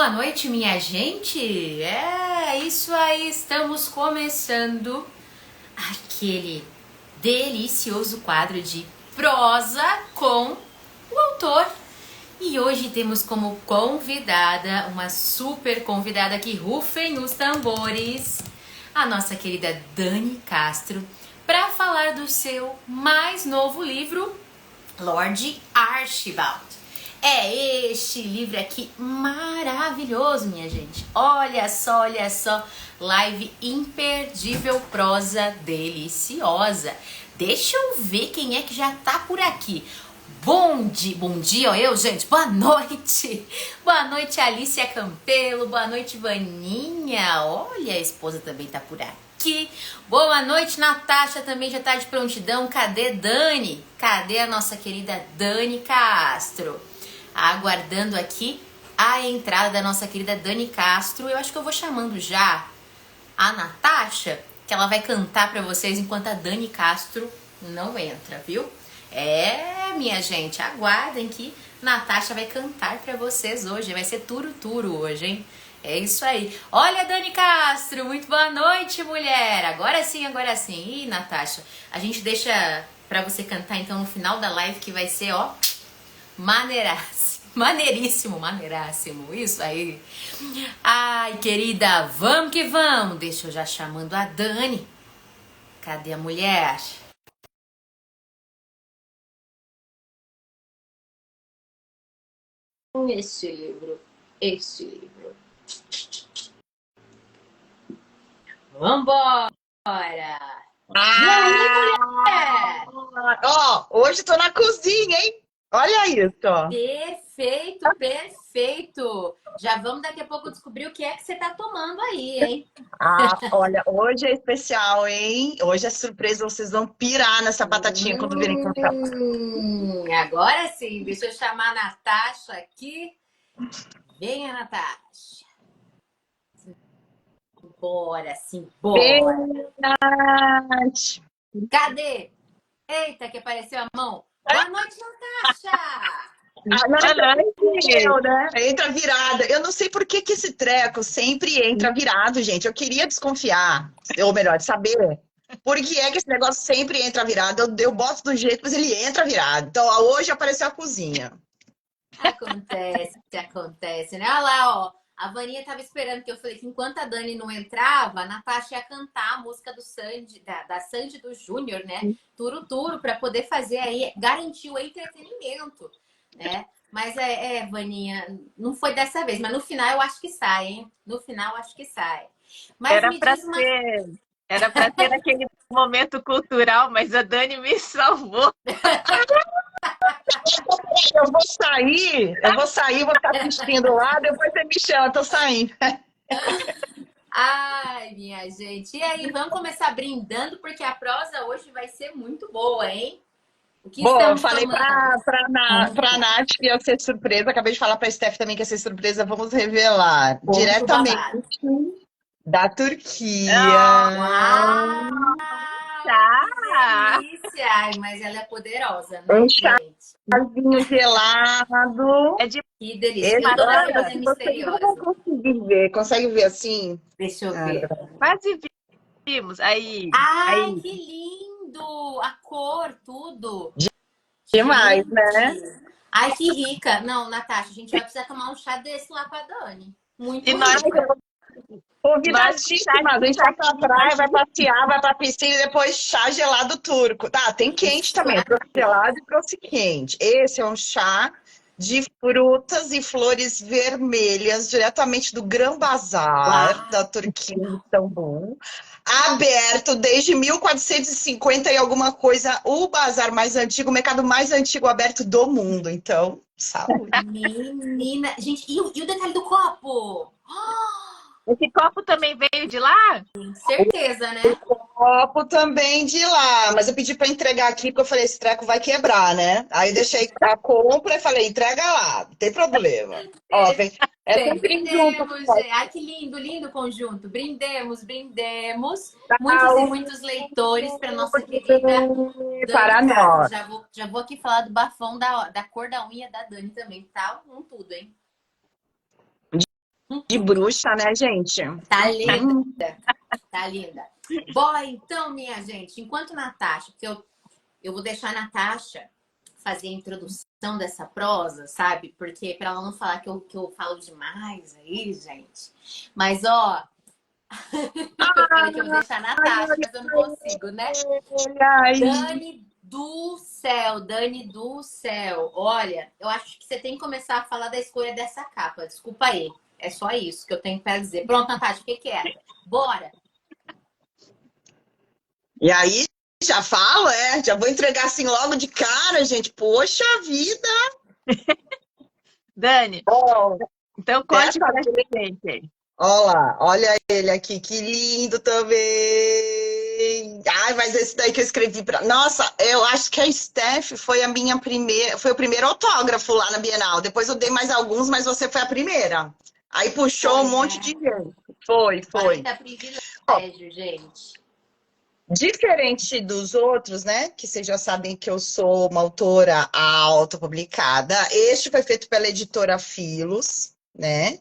Boa noite, minha gente. É isso aí, estamos começando aquele delicioso quadro de prosa com o autor. E hoje temos como convidada, uma super convidada que rufem os tambores, a nossa querida Dani Castro, para falar do seu mais novo livro, Lord Archibald. É este livro aqui maravilhoso, minha gente. Olha só. Live imperdível, prosa deliciosa. Deixa eu ver quem é que já tá por aqui. Bom dia, ó, eu, gente. Boa noite. Boa noite, Alicia Campelo. Boa noite, Vaninha. Olha, a esposa também tá por aqui. Boa noite, Natasha, também já tá de prontidão. Cadê Dani? Cadê a nossa querida Dani Castro? Aguardando aqui a entrada da nossa querida Dani Castro. Eu acho que eu vou chamando já a Natasha, que ela vai cantar pra vocês enquanto a Dani Castro não entra, viu? Minha gente, aguardem que Natasha vai cantar pra vocês hoje. Vai ser turo hoje, hein? É isso aí. Olha, Dani Castro, muito boa noite, mulher. Agora sim. Ih, Natasha, a gente deixa pra você cantar então no final da live, que vai ser, ó, maneiríssimo, isso aí. Ai, querida, vamos que vamos. Deixa eu já chamando a Dani. Cadê a mulher? Este livro. Vambora! E aí, mulher? Ó, hoje tô na cozinha, hein? Olha isso, ó. Perfeito. Já vamos daqui a pouco descobrir o que é que você tá tomando aí, hein? Olha, hoje é especial, hein? Hoje é surpresa, vocês vão pirar nessa batatinha quando virem cantar. Agora sim, deixa eu chamar a Natasha aqui. Venha, Natasha. Bora. Verdade. Cadê? Eita, que apareceu a mão. Boa noite, Natasha. Eu, né? Entra virada. Eu não sei por que que esse treco sempre entra virado, gente. Eu queria desconfiar, ou melhor, saber por que é que esse negócio sempre entra virado. Eu boto do jeito, mas ele entra virado. Então, ó, hoje apareceu a cozinha. Acontece, né? Olha lá, ó. A Vaninha tava esperando que eu falei que enquanto a Dani não entrava, a Natasha ia cantar a música do Sandy, da Sandy do Júnior, né? Turo, para poder fazer aí, garantir o entretenimento, né? Mas Vaninha, não foi dessa vez, mas no final eu acho que sai, hein? No final eu acho que sai. Mas Era me para diz uma. ser, era para ter aquele momento cultural, mas a Dani me salvou. Vou ficar assistindo lá, depois você me chama, tô saindo. Ai, minha gente. E aí, vamos começar brindando, porque a prosa hoje vai ser muito boa, hein? O que Bom, eu estamos falei tomando? pra Nath que ia ser surpresa, acabei de falar pra Steph também que ia ser surpresa, vamos revelar Conte o diretamente babado. da Turquia. Uau, que Tá. delícia! Ai, mas ela é poderosa, Um né, gente? chazinho gelado. É de Que delícia. Esse, E a dona olha, Rosa é vocês não vão misteriosa. conseguir ver. Consegue ver assim? Deixa eu Ah, ver. quase vimos. Ai, Aí. que lindo! A cor, tudo. demais, né? Gente! Ai, que rica. Não, Natasha, a gente vai precisar tomar um chá desse lá com a Dani. E Muito nós, rico. Convidadíssima. A gente vai pra praia, vai passear, vai pra piscina e depois chá gelado turco. Tá, tem quente Isso também. Trouxe gelado e trouxe quente. Esse é um chá de frutas e flores vermelhas, diretamente do Gran Bazar, Uau! da Turquia, de Istambul. Aberto desde 1450 e alguma coisa, o bazar mais antigo, o mercado mais antigo aberto do mundo. Então, saúde. Menina, gente, e o detalhe do copo? esse copo também veio de lá? Certeza, né? Copo também de lá, mas eu pedi para entregar aqui porque eu falei, esse treco vai quebrar, né? Aí deixei a compra e falei, entrega lá, não tem problema. Ó, vem, é sempre junto. Brindemos, gente. Ai, que lindo o conjunto. Brindemos. Muitos e Saúde muitos leitores para nossa querida Dani para Castro. nós. Já vou aqui falar do bafão da cor da unha da Dani também, tá? Um tudo, hein? De bruxa, né, gente? Tá linda, tá linda. Bom, então, minha gente, enquanto Natasha, porque eu vou deixar a Natasha fazer a introdução dessa prosa, sabe? Porque para ela não falar que eu falo demais aí, gente. Mas, ó, eu falei que eu vou deixar a Natasha, mas eu não consigo, né? Dani do céu. Olha, eu acho que você tem que começar a falar da escolha dessa capa. Desculpa aí. É só isso que eu tenho para dizer. Pronto, Natasha, o que é? Bora! E aí, já falo, já vou entregar assim logo de cara, gente. Poxa vida! Dani, Oh, então conte pra gente aí. olha ele aqui, que lindo também. Ai, mas esse daí que eu escrevi pra. Nossa, eu acho que a Steph foi a minha primeira, foi o primeiro autógrafo lá na Bienal. Depois eu dei mais alguns, mas você foi a primeira. Aí puxou Foi, um monte né? de gente. Foi. 40 privilégio, gente. Diferente dos outros, né? Que vocês já sabem que eu sou uma autora autopublicada. Este foi feito pela editora Filos, né?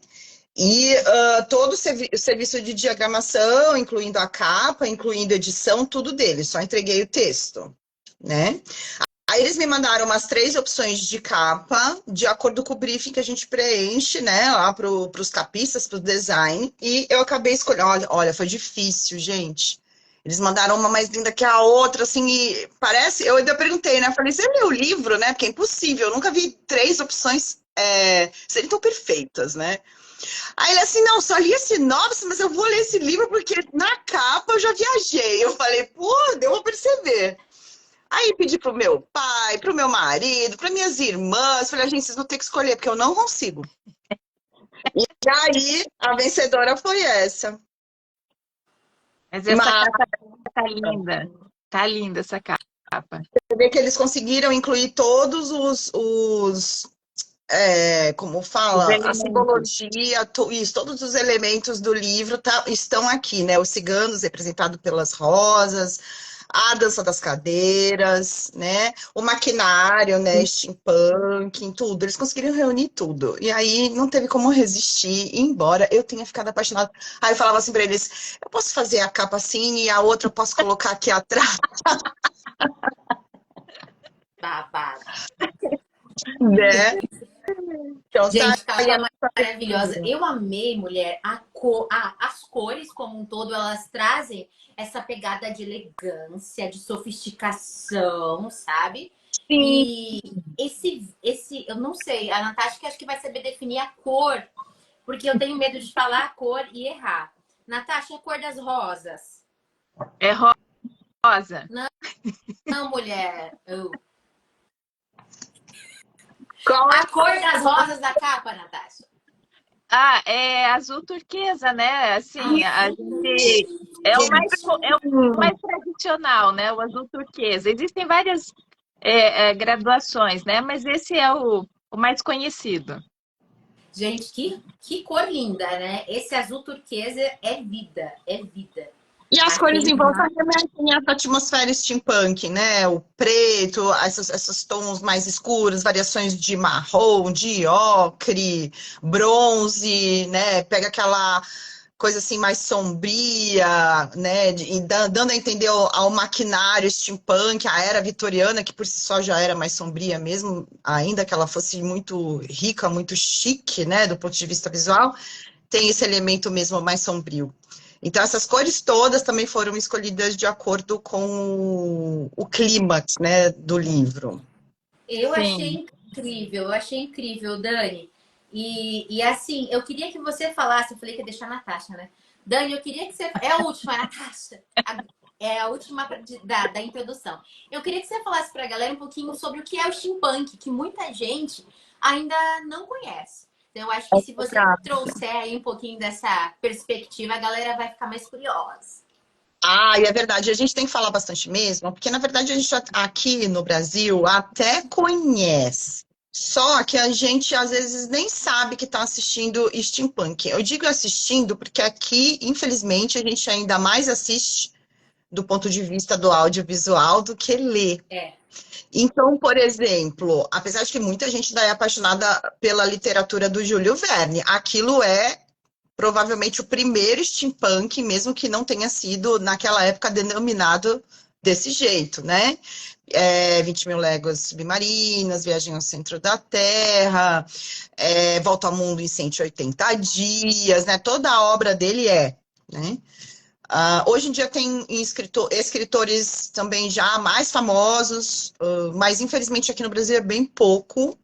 E todo o serviço de diagramação, incluindo a capa, incluindo edição, tudo dele. Só entreguei o texto, né? Aí eles me mandaram umas 3 opções de capa, de acordo com o briefing que a gente preenche, né? Lá para os capistas, para o design. E eu acabei escolhendo. Olha, foi difícil, gente. Eles mandaram uma mais linda que a outra, assim, e parece... Eu ainda perguntei, né? Eu falei, você leu o livro, né? Porque é impossível. Eu nunca vi 3 opções serem tão perfeitas, né? Aí ele assim, não, só li a sinopse, mas eu vou ler esse livro porque na capa eu já viajei. Eu falei, pô, deu pra perceber. Aí pedi pro meu pai, pro meu marido, para minhas irmãs. Falei, gente, vocês vão ter que escolher, porque eu não consigo. E aí, a vencedora foi essa. Mas essa capa tá linda. Tá linda essa capa. Você vê que eles conseguiram incluir todos como fala, a simbologia, isso, todos os elementos do livro estão aqui, né? Os ciganos representados pelas rosas, a dança das cadeiras, né? O maquinário, né? Steampunk, em tudo. Eles conseguiram reunir tudo. E aí não teve como resistir, embora eu tenha ficado apaixonada. Aí eu falava assim para eles, eu posso fazer a capa assim e a outra eu posso colocar aqui atrás? Babado. Né? Então, Gente, capa maravilhosa. Eu amei, mulher, as cores como um todo, elas trazem essa pegada de elegância, de sofisticação, sabe? Sim. E esse, eu não sei, a Natasha que acho que vai saber definir a cor, porque eu tenho medo de falar a cor e errar. Natasha, a cor das rosas. É rosa? Não, mulher. Qual A cor das rosas da capa, Natasha. Ah, é azul turquesa, né? Assim, a gente é o mais tradicional, né? O azul turquesa. Existem várias graduações, né? Mas esse é o mais conhecido. Gente, que cor linda, né? Esse azul turquesa é vida, é vida. E as cores em volta remetem a essa atmosfera steampunk, né? O preto, esses tons mais escuros, variações de marrom, de ocre, bronze, né? Pega aquela coisa assim mais sombria, né? E dando a entender ao maquinário steampunk, a era vitoriana, que por si só já era mais sombria mesmo, ainda que ela fosse muito rica, muito chique, né? Do ponto de vista visual, tem esse elemento mesmo mais sombrio. Então, essas cores todas também foram escolhidas de acordo com o clímax, né, do livro. Eu achei incrível, Dani. E assim, eu queria que você falasse, eu falei que ia deixar a Natasha, né? Dani, eu queria que você... É a última, Natasha. É a última da introdução. Eu queria que você falasse para a galera um pouquinho sobre o que é o steampunk, que muita gente ainda não conhece. Então, eu acho que se você trouxer aí um pouquinho dessa perspectiva, a galera vai ficar mais curiosa. Ah, e é verdade, a gente tem que falar bastante mesmo, porque na verdade a gente aqui no Brasil até conhece, só que a gente às vezes nem sabe que está assistindo steampunk. Eu digo assistindo porque aqui, infelizmente, a gente ainda mais assiste do ponto de vista do audiovisual do que lê. Então, por exemplo, apesar de que muita gente ainda é apaixonada pela literatura do Júlio Verne, aquilo é provavelmente o primeiro steampunk, mesmo que não tenha sido naquela época denominado desse jeito, né? 20 mil léguas submarinas, Viagem ao Centro da Terra, Volta ao Mundo em 180 dias, né? Toda a obra dele né? Hoje em dia tem escritores também já mais famosos, mas infelizmente aqui no Brasil é bem pouco.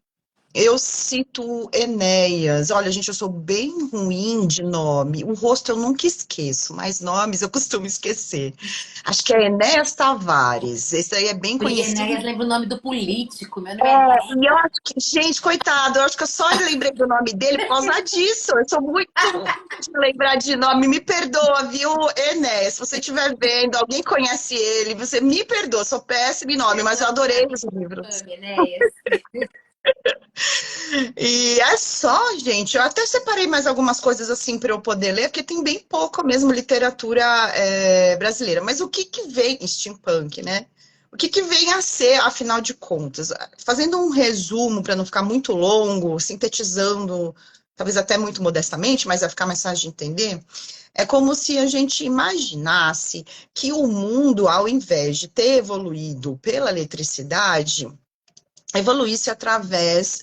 Eu cito Enéas. Olha, gente, eu sou bem ruim de nome. O rosto eu nunca esqueço, mas nomes eu costumo esquecer. Acho que é Enéas Tavares. Esse aí é bem conhecido. Enéas lembra o nome do político, meu nome é Enéas. E eu acho que, gente, coitado, eu acho que eu só lembrei do nome dele por causa disso. Eu sou muito de lembrar de nome. Me perdoa, viu, Enéas? Se você estiver vendo, alguém conhece ele, você me perdoa. Sou péssimo em nome, mas eu adorei os livros. Enéas. E é só, gente. Eu até separei mais algumas coisas assim para eu poder ler, porque tem bem pouco mesmo literatura brasileira. Mas o que vem steampunk, né? O que vem a ser, afinal de contas? Fazendo um resumo para não ficar muito longo, sintetizando, talvez até muito modestamente, mas vai ficar mais fácil de entender. É como se a gente imaginasse que o mundo, ao invés de ter evoluído pela eletricidade, evoluísse através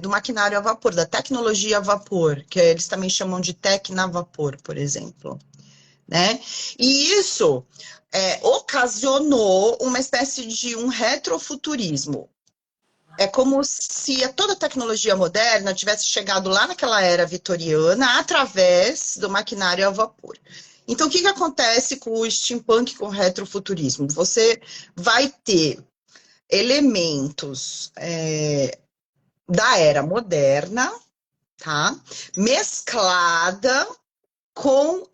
do maquinário a vapor, da tecnologia a vapor, que eles também chamam de tecnavapor, por exemplo, né? E isso ocasionou uma espécie de um retrofuturismo. É como se toda a tecnologia moderna tivesse chegado lá naquela era vitoriana através do maquinário a vapor. Então, o que acontece com o steampunk, com o retrofuturismo? Você vai ter elementos da era moderna, tá? Mesclada com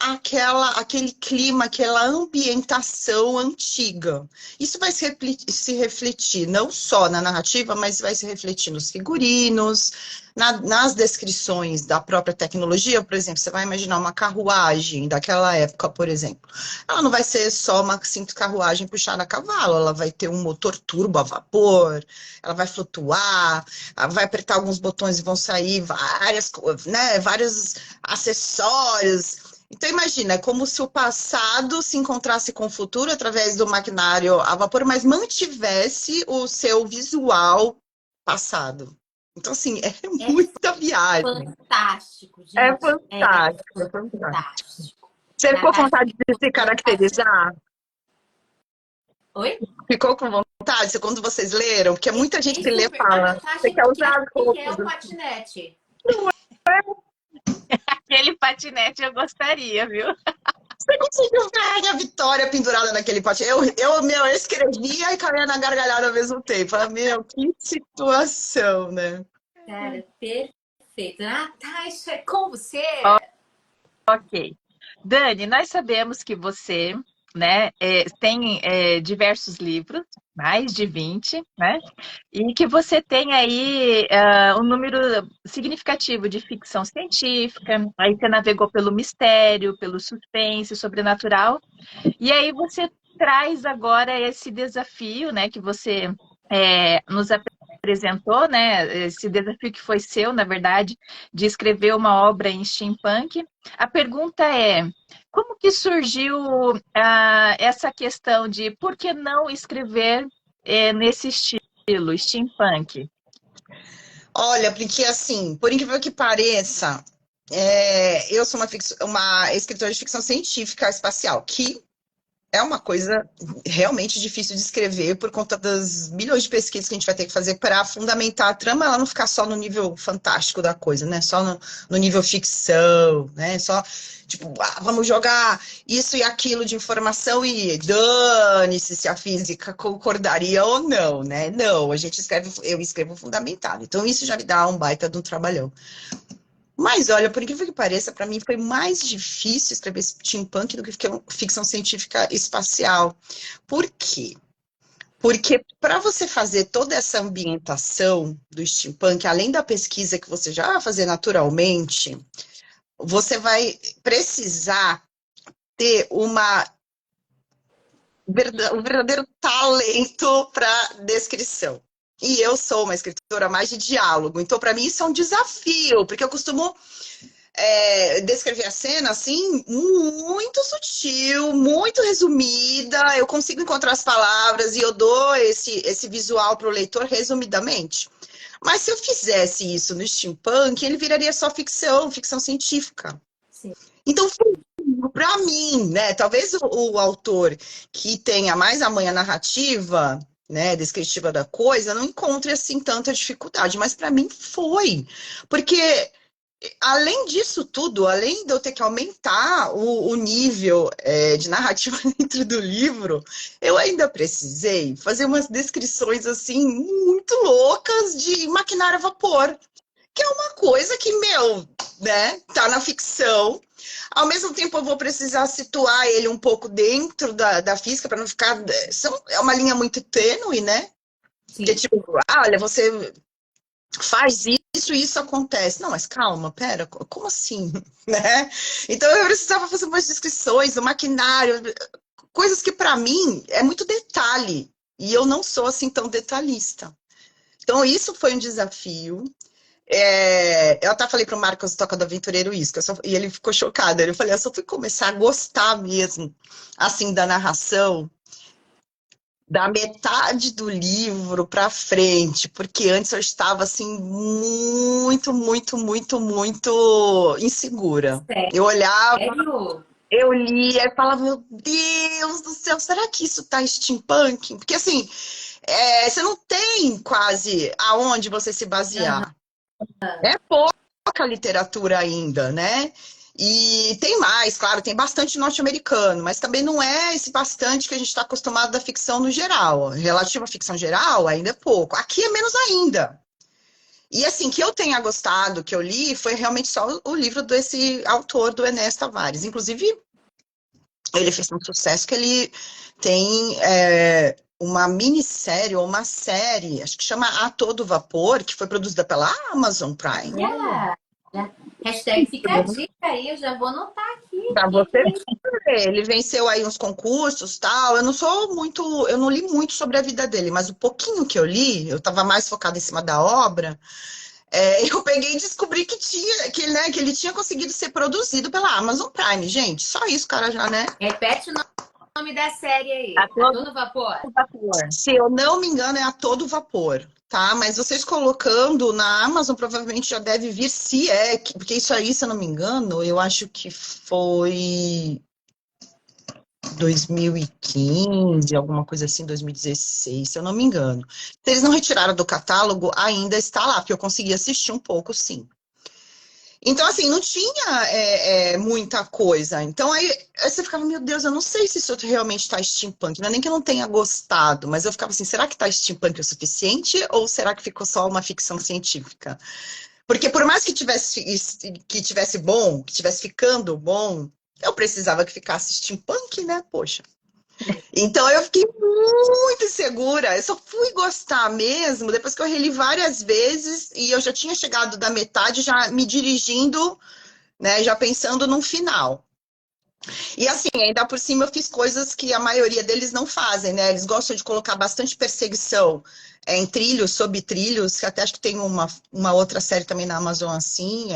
aquele clima, aquela ambientação antiga. Isso vai se refletir não só na narrativa, mas vai se refletir nos figurinos, nas descrições da própria tecnologia. Por exemplo, você vai imaginar uma carruagem daquela época, por exemplo. Ela não vai ser só uma simples carruagem puxada a cavalo, ela vai ter um motor turbo a vapor, ela vai flutuar, ela vai apertar alguns botões e vão sair vários acessórios. Então, imagina, é como se o passado se encontrasse com o futuro através do maquinário a vapor, mas mantivesse o seu visual passado. Então, assim, é muita viagem. Fantástico, gente. É fantástico, é fantástico. Você ficou com vontade de se caracterizar? Oi? Ficou com vontade quando vocês leram? Porque muita gente que lê fala. Você quer usar as O que é o roupas? patinete? Aquele patinete eu gostaria, viu? Você conseguiu ver a Vitória pendurada naquele patinete? Eu escrevia e caía na gargalhada ao mesmo tempo. Falei, meu, que situação, né? Cara, perfeito. Tá, isso é com você. Ok. Dani, nós sabemos que você, né, tem diversos livros, mais de 20, né? E que você tem aí um número significativo de ficção científica, aí você navegou pelo mistério, pelo suspense, sobrenatural, e aí você traz agora esse desafio, né, que você nos apresentou, né, esse desafio que foi seu, na verdade, de escrever uma obra em steampunk. A pergunta é, como que surgiu essa questão de por que não escrever nesse estilo, steampunk? Olha, porque assim, por incrível que pareça, eu sou uma escritora de ficção científica espacial, que é uma coisa realmente difícil de escrever por conta das milhões de pesquisas que a gente vai ter que fazer para fundamentar a trama, ela não ficar só no nível fantástico da coisa, né? Só no nível ficção, né? Só, tipo, vamos jogar isso e aquilo de informação e dane-se se a física concordaria ou não, né? Não, eu escrevo fundamentado. Então isso já me dá um baita de um trabalhão. Mas, olha, por incrível que pareça, para mim foi mais difícil escrever steampunk do que ficção científica espacial. Por quê? Porque para você fazer toda essa ambientação do steampunk, além da pesquisa que você já vai fazer naturalmente, você vai precisar ter um verdadeiro talento para descrição. E eu sou uma escritora mais de diálogo, então para mim isso é um desafio, porque eu costumo descrever a cena, assim, muito sutil, muito resumida. Eu consigo encontrar as palavras e eu dou esse visual para o leitor resumidamente. Mas se eu fizesse isso no steampunk, ele viraria só ficção, ficção científica. Sim. Então, para mim, né, talvez o autor que tenha mais a manha narrativa, né, descritiva da coisa, não encontre assim tanta dificuldade, mas para mim foi, porque além disso tudo, além de eu ter que aumentar o nível de narrativa dentro do livro, eu ainda precisei fazer umas descrições assim muito loucas de maquinário a vapor, que é uma coisa que, né, tá na ficção. Ao mesmo tempo, eu vou precisar situar ele um pouco dentro da física para não ficar. É uma linha muito tênue, né? Sim. Que tipo, olha, você faz isso e isso acontece. Não, mas calma, pera, como assim? Né? Então eu precisava fazer umas descrições do maquinário, coisas que para mim é muito detalhe, e eu não sou assim tão detalhista. Então isso foi um desafio. Eu até falei para o Marcos Toca do Aventureiro isso, e ele ficou chocado. Eu falei, eu só fui começar a gostar mesmo, assim, da narração da metade do livro para frente, porque antes eu estava assim muito, muito, muito, muito insegura. Sério? Eu olhava, eu lia e falava, meu Deus do céu, será que isso tá steampunk? Porque assim, você não tem quase aonde você se basear. É pouca literatura ainda, né? E tem mais, claro, tem bastante norte-americano, mas também não é esse bastante que a gente está acostumado da ficção no geral. Relativo à ficção geral, ainda é pouco. Aqui é menos ainda. E assim, que eu tenha gostado, que eu li, foi realmente só o livro desse autor, do Enéas Tavares. Inclusive, ele fez um sucesso que ele tem uma minissérie ou uma série, acho que chama A Todo Vapor, que foi produzida pela Amazon Prime. Hashtag fica a dica aí, eu já vou anotar aqui. Pra você ver, ele venceu aí uns concursos, tal. Eu não li muito sobre a vida dele, mas o pouquinho que eu li, eu estava mais focada em cima da obra. Eu peguei e descobri que ele tinha conseguido ser produzido pela Amazon Prime, gente. Só isso, cara, já, né? Repete o nome da série aí. A Todo Vapor. Se eu não me engano, é A Todo Vapor, tá? Mas vocês colocando na Amazon, provavelmente já deve vir, porque isso aí, se eu não me engano, eu acho que foi 2015, alguma coisa assim, 2016, se eu não me engano. Se eles não retiraram do catálogo, ainda está lá, porque eu consegui assistir um pouco, sim. Então, assim, não tinha muita coisa. Então, aí você ficava, meu Deus, eu não sei se isso realmente está steampunk. Não é nem que eu não tenha gostado, mas eu ficava assim, será que está steampunk o suficiente? Ou será que ficou só uma ficção científica? Porque por mais que tivesse bom, que tivesse ficando bom, eu precisava que ficasse steampunk, né? Poxa. Então eu fiquei muito insegura. Eu só fui gostar mesmo depois que eu reli várias vezes e eu já tinha chegado da metade, já me dirigindo, né? Já pensando no final. E assim, ainda por cima eu fiz coisas que a maioria deles não fazem, né? Eles gostam de colocar bastante perseguição em trilhos, sob trilhos, que até acho que tem uma outra série também na Amazon assim,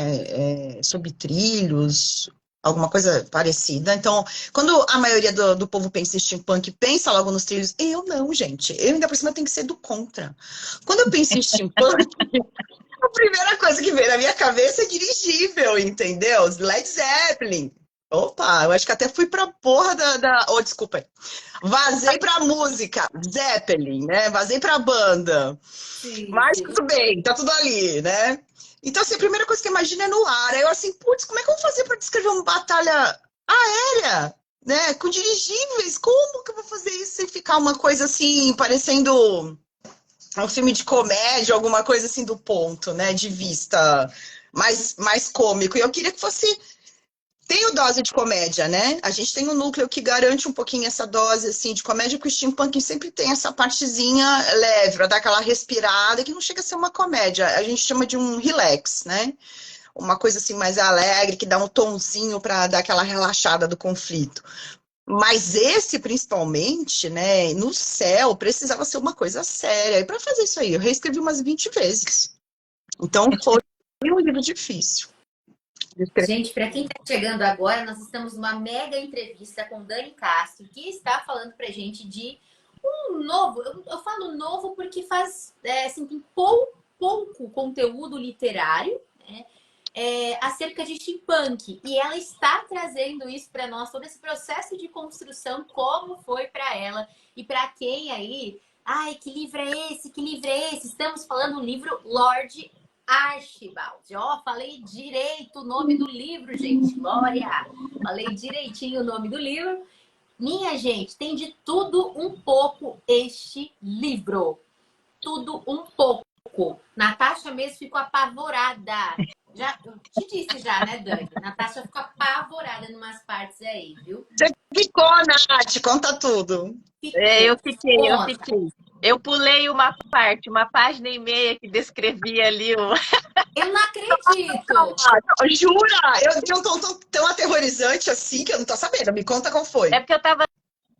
sob trilhos, alguma coisa parecida. Então, quando a maioria do povo pensa em steampunk, pensa logo nos trilhos, eu não, gente. Eu ainda por cima tenho que ser do contra. Quando eu penso em steampunk, a primeira coisa que vem na minha cabeça é dirigível, entendeu? Led Zeppelin. Opa, eu acho que até fui pra porra Oh, desculpa. Vazei pra música, Zeppelin, né? Vazei pra banda. Sim, Mas sim. tudo bem, tá tudo ali, né? Então, assim, a primeira coisa que eu imagino é no ar. Aí eu assim, putz, como é que eu vou fazer pra descrever uma batalha aérea, né? Com dirigíveis? Como que eu vou fazer isso sem ficar uma coisa assim, parecendo um filme de comédia, alguma coisa assim do ponto, né? De vista mais cômico. E eu queria que fosse... Tem o dose de comédia, né? A gente tem um núcleo que garante um pouquinho essa dose assim, de comédia, porque o steampunk sempre tem essa partezinha leve, para dar aquela respirada, que não chega a ser uma comédia. A gente chama de um relax, né? Uma coisa assim mais alegre, que dá um tonzinho para dar aquela relaxada do conflito. Mas esse, principalmente, né, no céu, precisava ser uma coisa séria. E para fazer isso aí, eu reescrevi umas 20 vezes. Então, foi um livro difícil. Gente, para quem está chegando agora, nós estamos numa mega entrevista com Dani Castro, que está falando para gente de um novo. Eu falo novo porque faz assim, tem pouco conteúdo literário, né, acerca de steampunk. E ela está trazendo isso para nós, todo esse processo de construção, como foi para ela e para quem aí. Ai, que livro é esse? Que livro é esse? Estamos falando do livro Lord Archibald. Ó, falei direito o nome do livro, gente. Glória! Falei direitinho o nome do livro. Minha gente, tem de tudo um pouco este livro. Tudo um pouco. Natasha mesmo ficou apavorada. Eu te disse já, né, Dani? Natasha ficou apavorada em umas partes aí, viu? Você ficou, Nath, conta tudo. Eu fiquei. Eu pulei uma parte, uma página e meia que descrevia ali o... Eu não acredito! Jura? Eu tô tão aterrorizante assim que eu não tô sabendo. Me conta qual foi. É porque eu tava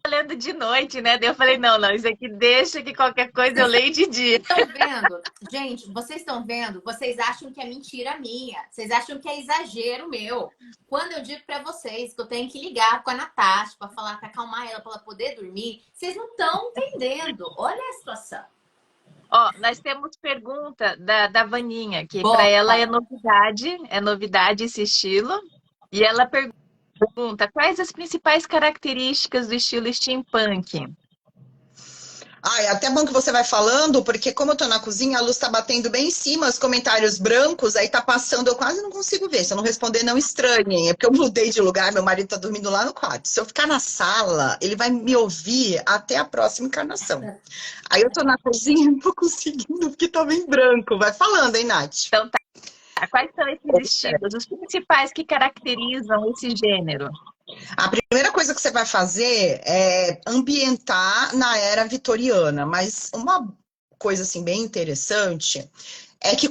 lendo de noite, né? Daí eu falei, não, isso aqui deixa que qualquer coisa eu leio de dia. Estão vendo? Gente, vocês estão vendo? Vocês acham que é mentira minha. Vocês acham que é exagero meu. Quando eu digo para vocês que eu tenho que ligar com a Natasha para falar, para acalmar ela, para ela poder dormir, vocês não estão entendendo. Olha a situação. Ó, nós temos pergunta da Vaninha, que para ela é novidade esse estilo. E ela pergunta, quais as principais características do estilo steampunk? É até bom que você vai falando, porque como eu tô na cozinha, a luz tá batendo bem em cima, os comentários brancos, aí tá passando, eu quase não consigo ver. Se eu não responder, não estranhem. É porque eu mudei de lugar, meu marido tá dormindo lá no quarto. Se eu ficar na sala, ele vai me ouvir até a próxima encarnação. Aí eu tô na cozinha e não tô conseguindo, porque tá bem branco. Vai falando, hein, Nath? Então tá. Quais são esses estilos, os principais que caracterizam esse gênero? A primeira coisa que você vai fazer é ambientar na era vitoriana, mas uma coisa assim bem interessante é que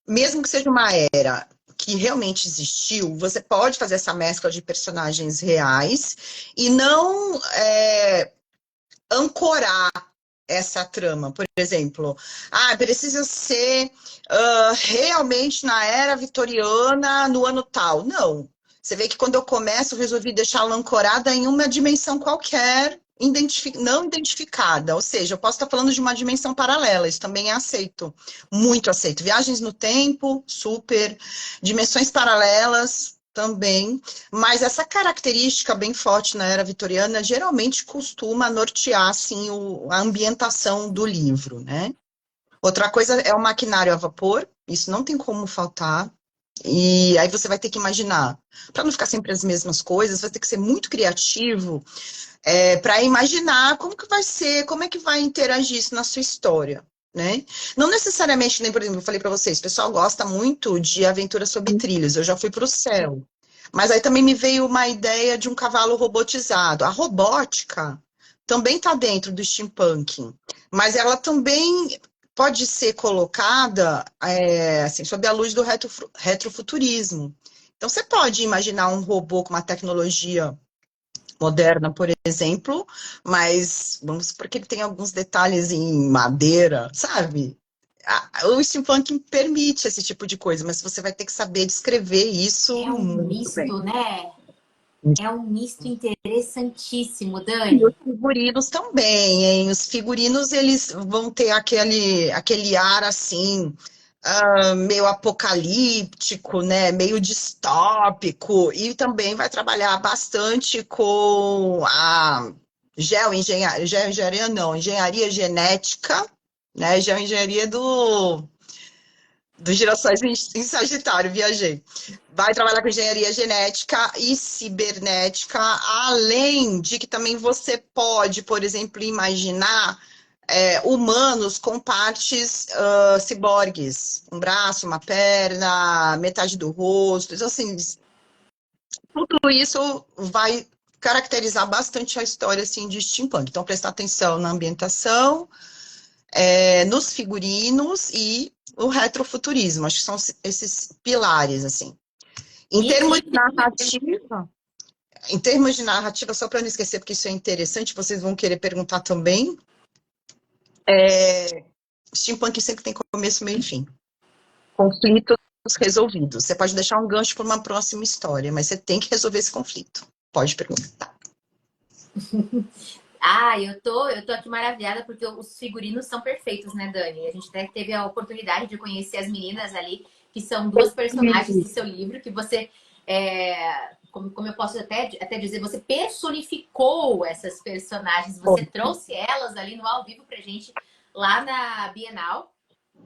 mesmo que seja uma era que realmente existiu, você pode fazer essa mescla de personagens reais e não ancorar essa trama. Por exemplo, precisa ser realmente na era vitoriana, no ano tal. Não. Você vê que quando eu começo, eu resolvi deixá-la ancorada em uma dimensão qualquer, não identificada. Ou seja, eu posso estar falando de uma dimensão paralela, isso também é aceito. Muito aceito. Viagens no tempo, super. Dimensões paralelas, também. Mas essa característica bem forte na era vitoriana, geralmente costuma nortear, assim, a ambientação do livro, né? Outra coisa é o maquinário a vapor, isso não tem como faltar. E aí você vai ter que imaginar, para não ficar sempre as mesmas coisas, vai ter que ser muito criativo para imaginar como que vai ser, como é que vai interagir isso na sua história, né? Não necessariamente, nem por exemplo, eu falei para vocês, o pessoal gosta muito de aventuras sobre trilhos, eu já fui para o céu. Mas aí também me veio uma ideia de um cavalo robotizado. A robótica também está dentro do steampunk, mas ela também pode ser colocada assim, sob a luz do retrofuturismo. Então, você pode imaginar um robô com uma tecnologia moderna, por exemplo, mas vamos supor que ele tem alguns detalhes em madeira, sabe? O steampunk permite esse tipo de coisa, mas você vai ter que saber descrever isso muito bem. Né? É um misto interessantíssimo, E Dani. os figurinos também, hein? Os figurinos, eles vão ter aquele ar, assim, meio apocalíptico, né? Meio distópico. E também vai trabalhar bastante com a geoengenharia não, engenharia genética, né? Geoengenharia dos girassóis em Sagitário, viajei. Vai trabalhar com engenharia genética e cibernética, além de que também você pode, por exemplo, imaginar humanos com partes ciborgues, um braço, uma perna, metade do rosto. Então, assim, tudo isso vai caracterizar bastante a história assim, de steampunk. Então, prestar atenção na ambientação, nos figurinos e o retrofuturismo. Acho que são esses pilares, assim. Em termos de narrativa, só para não esquecer, porque isso é interessante, vocês vão querer perguntar também. Steampunk sempre tem começo, meio e fim. Conflitos resolvidos. Você pode deixar um gancho para uma próxima história, mas você tem que resolver esse conflito. Pode perguntar. Ah, eu tô aqui maravilhada porque os figurinos são perfeitos, né, Dani? A gente até teve a oportunidade de conhecer as meninas ali, que são duas personagens do seu livro, que você, como eu posso até dizer, você personificou essas personagens, você trouxe elas ali no ao vivo pra gente lá na Bienal,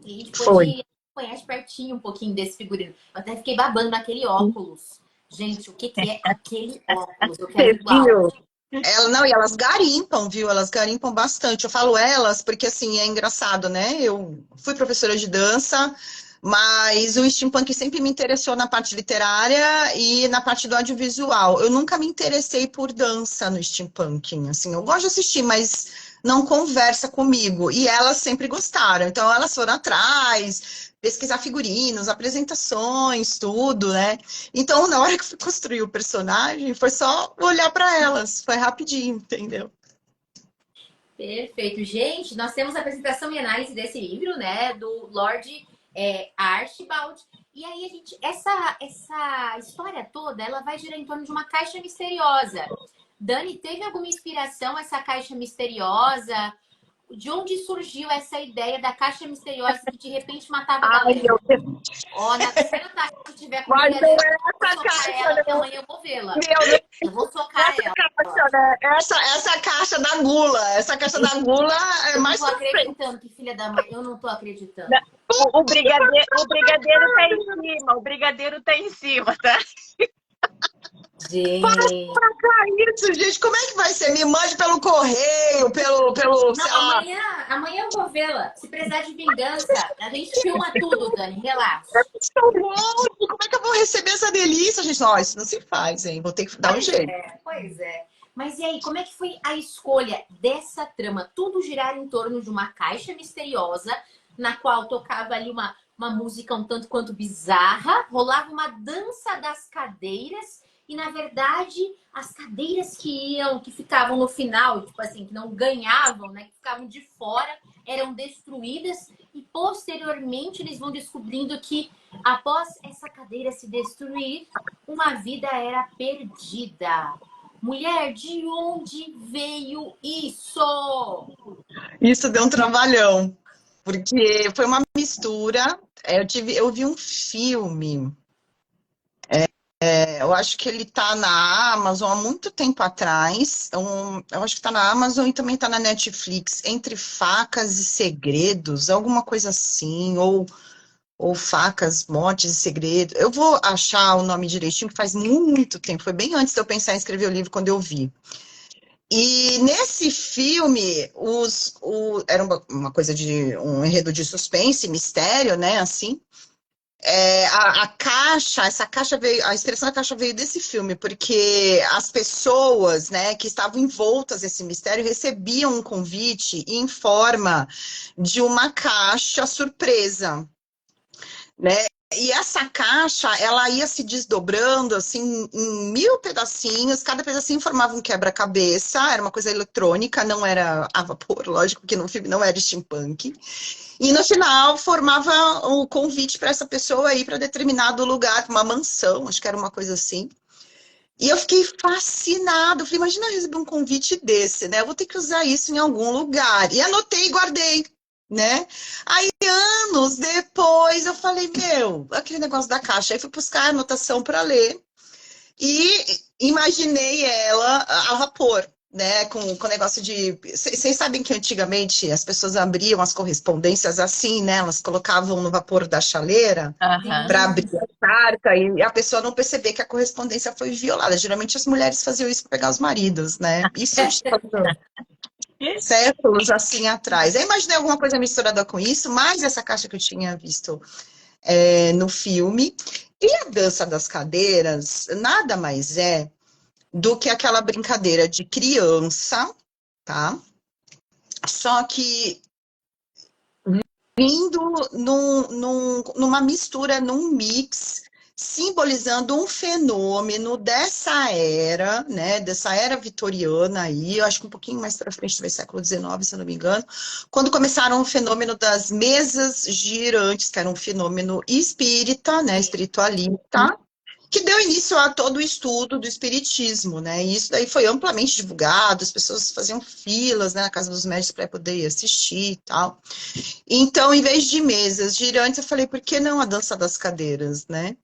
e a gente pôde acompanhar de pertinho um pouquinho desse figurino. Eu até fiquei babando naquele óculos. Gente, o que é aquele óculos? Eu quero igual. Não, e elas garimpam, viu? Elas garimpam bastante. Eu falo elas porque, assim, é engraçado, né? Eu fui professora de dança, mas o steampunk sempre me interessou na parte literária e na parte do audiovisual. Eu nunca me interessei por dança no steampunk, assim. Eu gosto de assistir, mas não conversa comigo. E elas sempre gostaram. Então, elas foram atrás, pesquisar figurinos, apresentações, tudo, né? Então, na hora que eu fui construir o personagem, foi só olhar para elas. Foi rapidinho, entendeu? Perfeito. Gente, nós temos a apresentação e análise desse livro, né? Do Lord Archibald. E aí, essa história toda, ela vai girar em torno de uma caixa misteriosa. Dani, teve alguma inspiração essa caixa misteriosa? De onde surgiu essa ideia da caixa misteriosa que de repente matava a galera? Ó, se a Natasha tiver com Mas não é essa socar caixa, ela, porque não. amanhã eu vou vê-la. Meu, Eu vou socar ela. caixa, né? Essa caixa da gula. Essa caixa da gula é Eu não mais tô pra frente. acreditando, que filha da mãe. Eu não tô acreditando. O brigadeiro tá em cima, o brigadeiro tá em cima, tá? Gente. Isso, gente, como é que vai ser? Me mande pelo correio, pelo sei Não, lá. amanhã eu vou vê-la. Se precisar de vingança, a gente filma tudo, Dani. Relaxa. Como é que eu vou receber essa delícia, gente? Não, isso não se faz, hein? Vou ter que dar um jeito. Pois é. Mas e aí, como é que foi a escolha dessa trama? Tudo girar em torno de uma caixa misteriosa, na qual tocava ali uma música um tanto quanto bizarra, rolava uma dança das cadeiras, e na verdade, as cadeiras que ficavam no final, tipo assim, que não ganhavam, né? Que ficavam de fora, eram destruídas, e posteriormente eles vão descobrindo que após essa cadeira se destruir, uma vida era perdida. Mulher, de onde veio isso? Isso deu um trabalhão, porque foi uma mistura. Eu vi um filme, eu acho que ele tá na Amazon há muito tempo atrás. Eu acho que tá na Amazon e também tá na Netflix, Entre Facas e Segredos, alguma coisa assim, ou Facas, Mortes e Segredos. Eu vou achar o nome direitinho, que faz muito tempo, foi bem antes de eu pensar em escrever o livro, quando eu vi. E nesse filme, era uma coisa de um enredo de suspense, mistério, né, assim. A caixa, essa caixa veio, a inspiração da caixa veio desse filme, porque as pessoas, né, que estavam envoltas nesse mistério recebiam um convite em forma de uma caixa surpresa, né? E essa caixa, ela ia se desdobrando, assim, em 1000 pedacinhos, cada pedacinho formava um quebra-cabeça, era uma coisa eletrônica, não era a vapor, lógico que no filme não era steampunk. E no final formava o convite para essa pessoa ir para determinado lugar, uma mansão, acho que era uma coisa assim. E eu fiquei fascinada, eu falei, imagina eu receber um convite desse, né? Eu vou ter que usar isso em algum lugar. E anotei e guardei, né? Aí, anos depois, eu falei, meu, aquele negócio da caixa. Aí fui buscar a anotação para ler e imaginei ela a vapor, né? Com o negócio de... Vocês sabem que antigamente as pessoas abriam as correspondências assim, né? Elas colocavam no vapor da chaleira para abrir a carta e a pessoa não perceber que a correspondência foi violada. Geralmente as mulheres faziam isso para pegar os maridos, né? Isso séculos assim atrás. Eu imaginei alguma coisa misturada com isso, mais essa caixa que eu tinha visto no filme. E a dança das cadeiras nada mais é do que aquela brincadeira de criança, tá? Só que vindo numa mistura, num mix simbolizando um fenômeno dessa era, né, dessa era vitoriana aí, eu acho que um pouquinho mais para frente, talvez século XIX, se eu não me engano, quando começaram o fenômeno das mesas girantes, que era um fenômeno espírita, né, espiritualista, que deu início a todo o estudo do espiritismo, né? E isso daí foi amplamente divulgado, as pessoas faziam filas, né, na casa dos médicos para poder ir assistir e tal. Então, em vez de mesas girantes, eu falei, por que não a dança das cadeiras, né?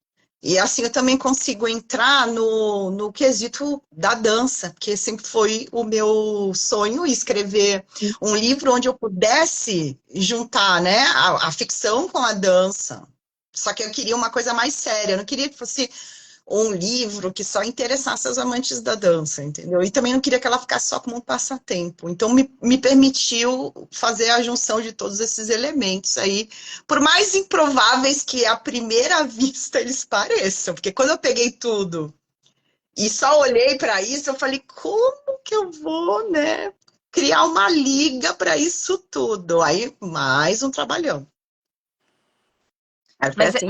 E assim eu também consigo entrar no quesito da dança, porque sempre foi o meu sonho escrever um livro onde eu pudesse juntar, né, a ficção com a dança. Só que eu queria uma coisa mais séria, eu não queria que fosse um livro que só interessasse aos amantes da dança, entendeu? E também não queria que ela ficasse só como um passatempo. Então, me permitiu fazer a junção de todos esses elementos aí, por mais improváveis que à primeira vista eles pareçam, porque quando eu peguei tudo e só olhei para isso, eu falei, como que eu vou, né, criar uma liga para isso tudo? Aí, mais um trabalhão. Aí foi Mas assim.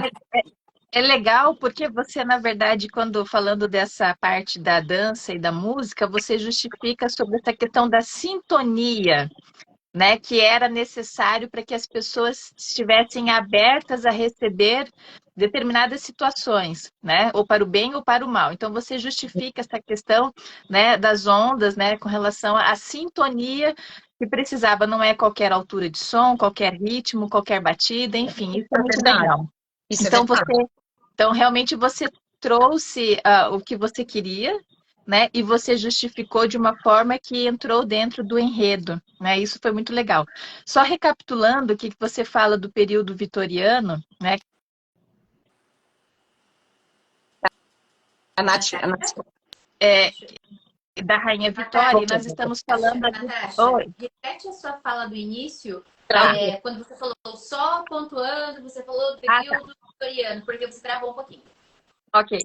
é legal porque você, na verdade, quando falando dessa parte da dança e da música, você justifica sobre essa questão da sintonia, né, que era necessário para que as pessoas estivessem abertas a receber determinadas situações, né, ou para o bem ou para o mal. Então você justifica essa questão, né, das ondas, né, com relação à sintonia que precisava, não é qualquer altura de som, qualquer ritmo, qualquer batida, enfim, isso é É muito verdade. legal. Isso é Então verdade. então realmente você trouxe o que você queria, né? E você justificou de uma forma que entrou dentro do enredo, né? Isso foi muito legal. Só recapitulando o que você fala do período vitoriano, né? A Nath É, da Rainha Vitória, e voltou, nós voltou. estamos falando aqui. Natasha, Oi, repete a sua fala do início, travou. quando você falou só pontuando, você falou do Ah, tá. período vitoriano, porque você travou um pouquinho. Ok.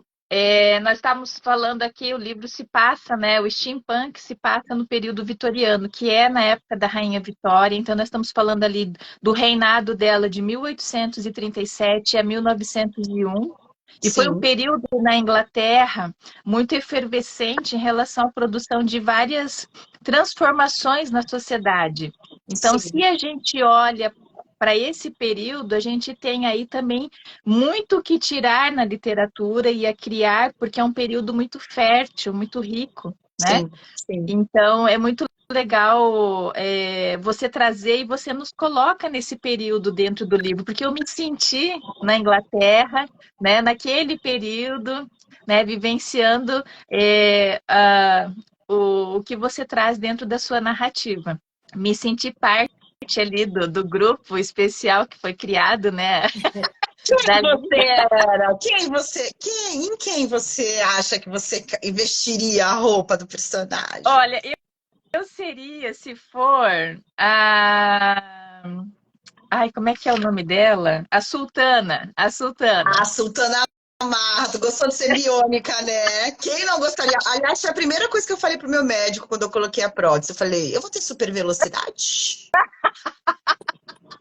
Nós estamos falando aqui, o livro se passa, né? O steampunk se passa no período vitoriano, que é na época da Rainha Vitória. Então, nós estamos falando ali do reinado dela de 1837 a 1901. E foi um Sim, período na Inglaterra muito efervescente em relação à produção de várias transformações na sociedade. Então, sim, se a gente olha para esse período, a gente tem aí também muito que tirar na literatura e a criar, porque é um período muito fértil, muito rico, né? sim, sim. Então, é muito legal você trazer e você nos coloca nesse período dentro do livro, porque eu me senti na Inglaterra, né, naquele período, né, vivenciando o que você traz dentro da sua narrativa. Me senti parte ali do grupo especial que foi criado, né? Quem Da você era? Em quem você acha que você investiria a roupa do personagem? Olha, eu seria, se for, a... Ai, como é que é o nome dela? A Sultana. A Sultana. A Sultana Marta, gostou de ser biônica, né? Quem não gostaria? Aliás, foi a primeira coisa que eu falei pro meu médico quando eu coloquei a prótese. Eu falei, eu vou ter super velocidade?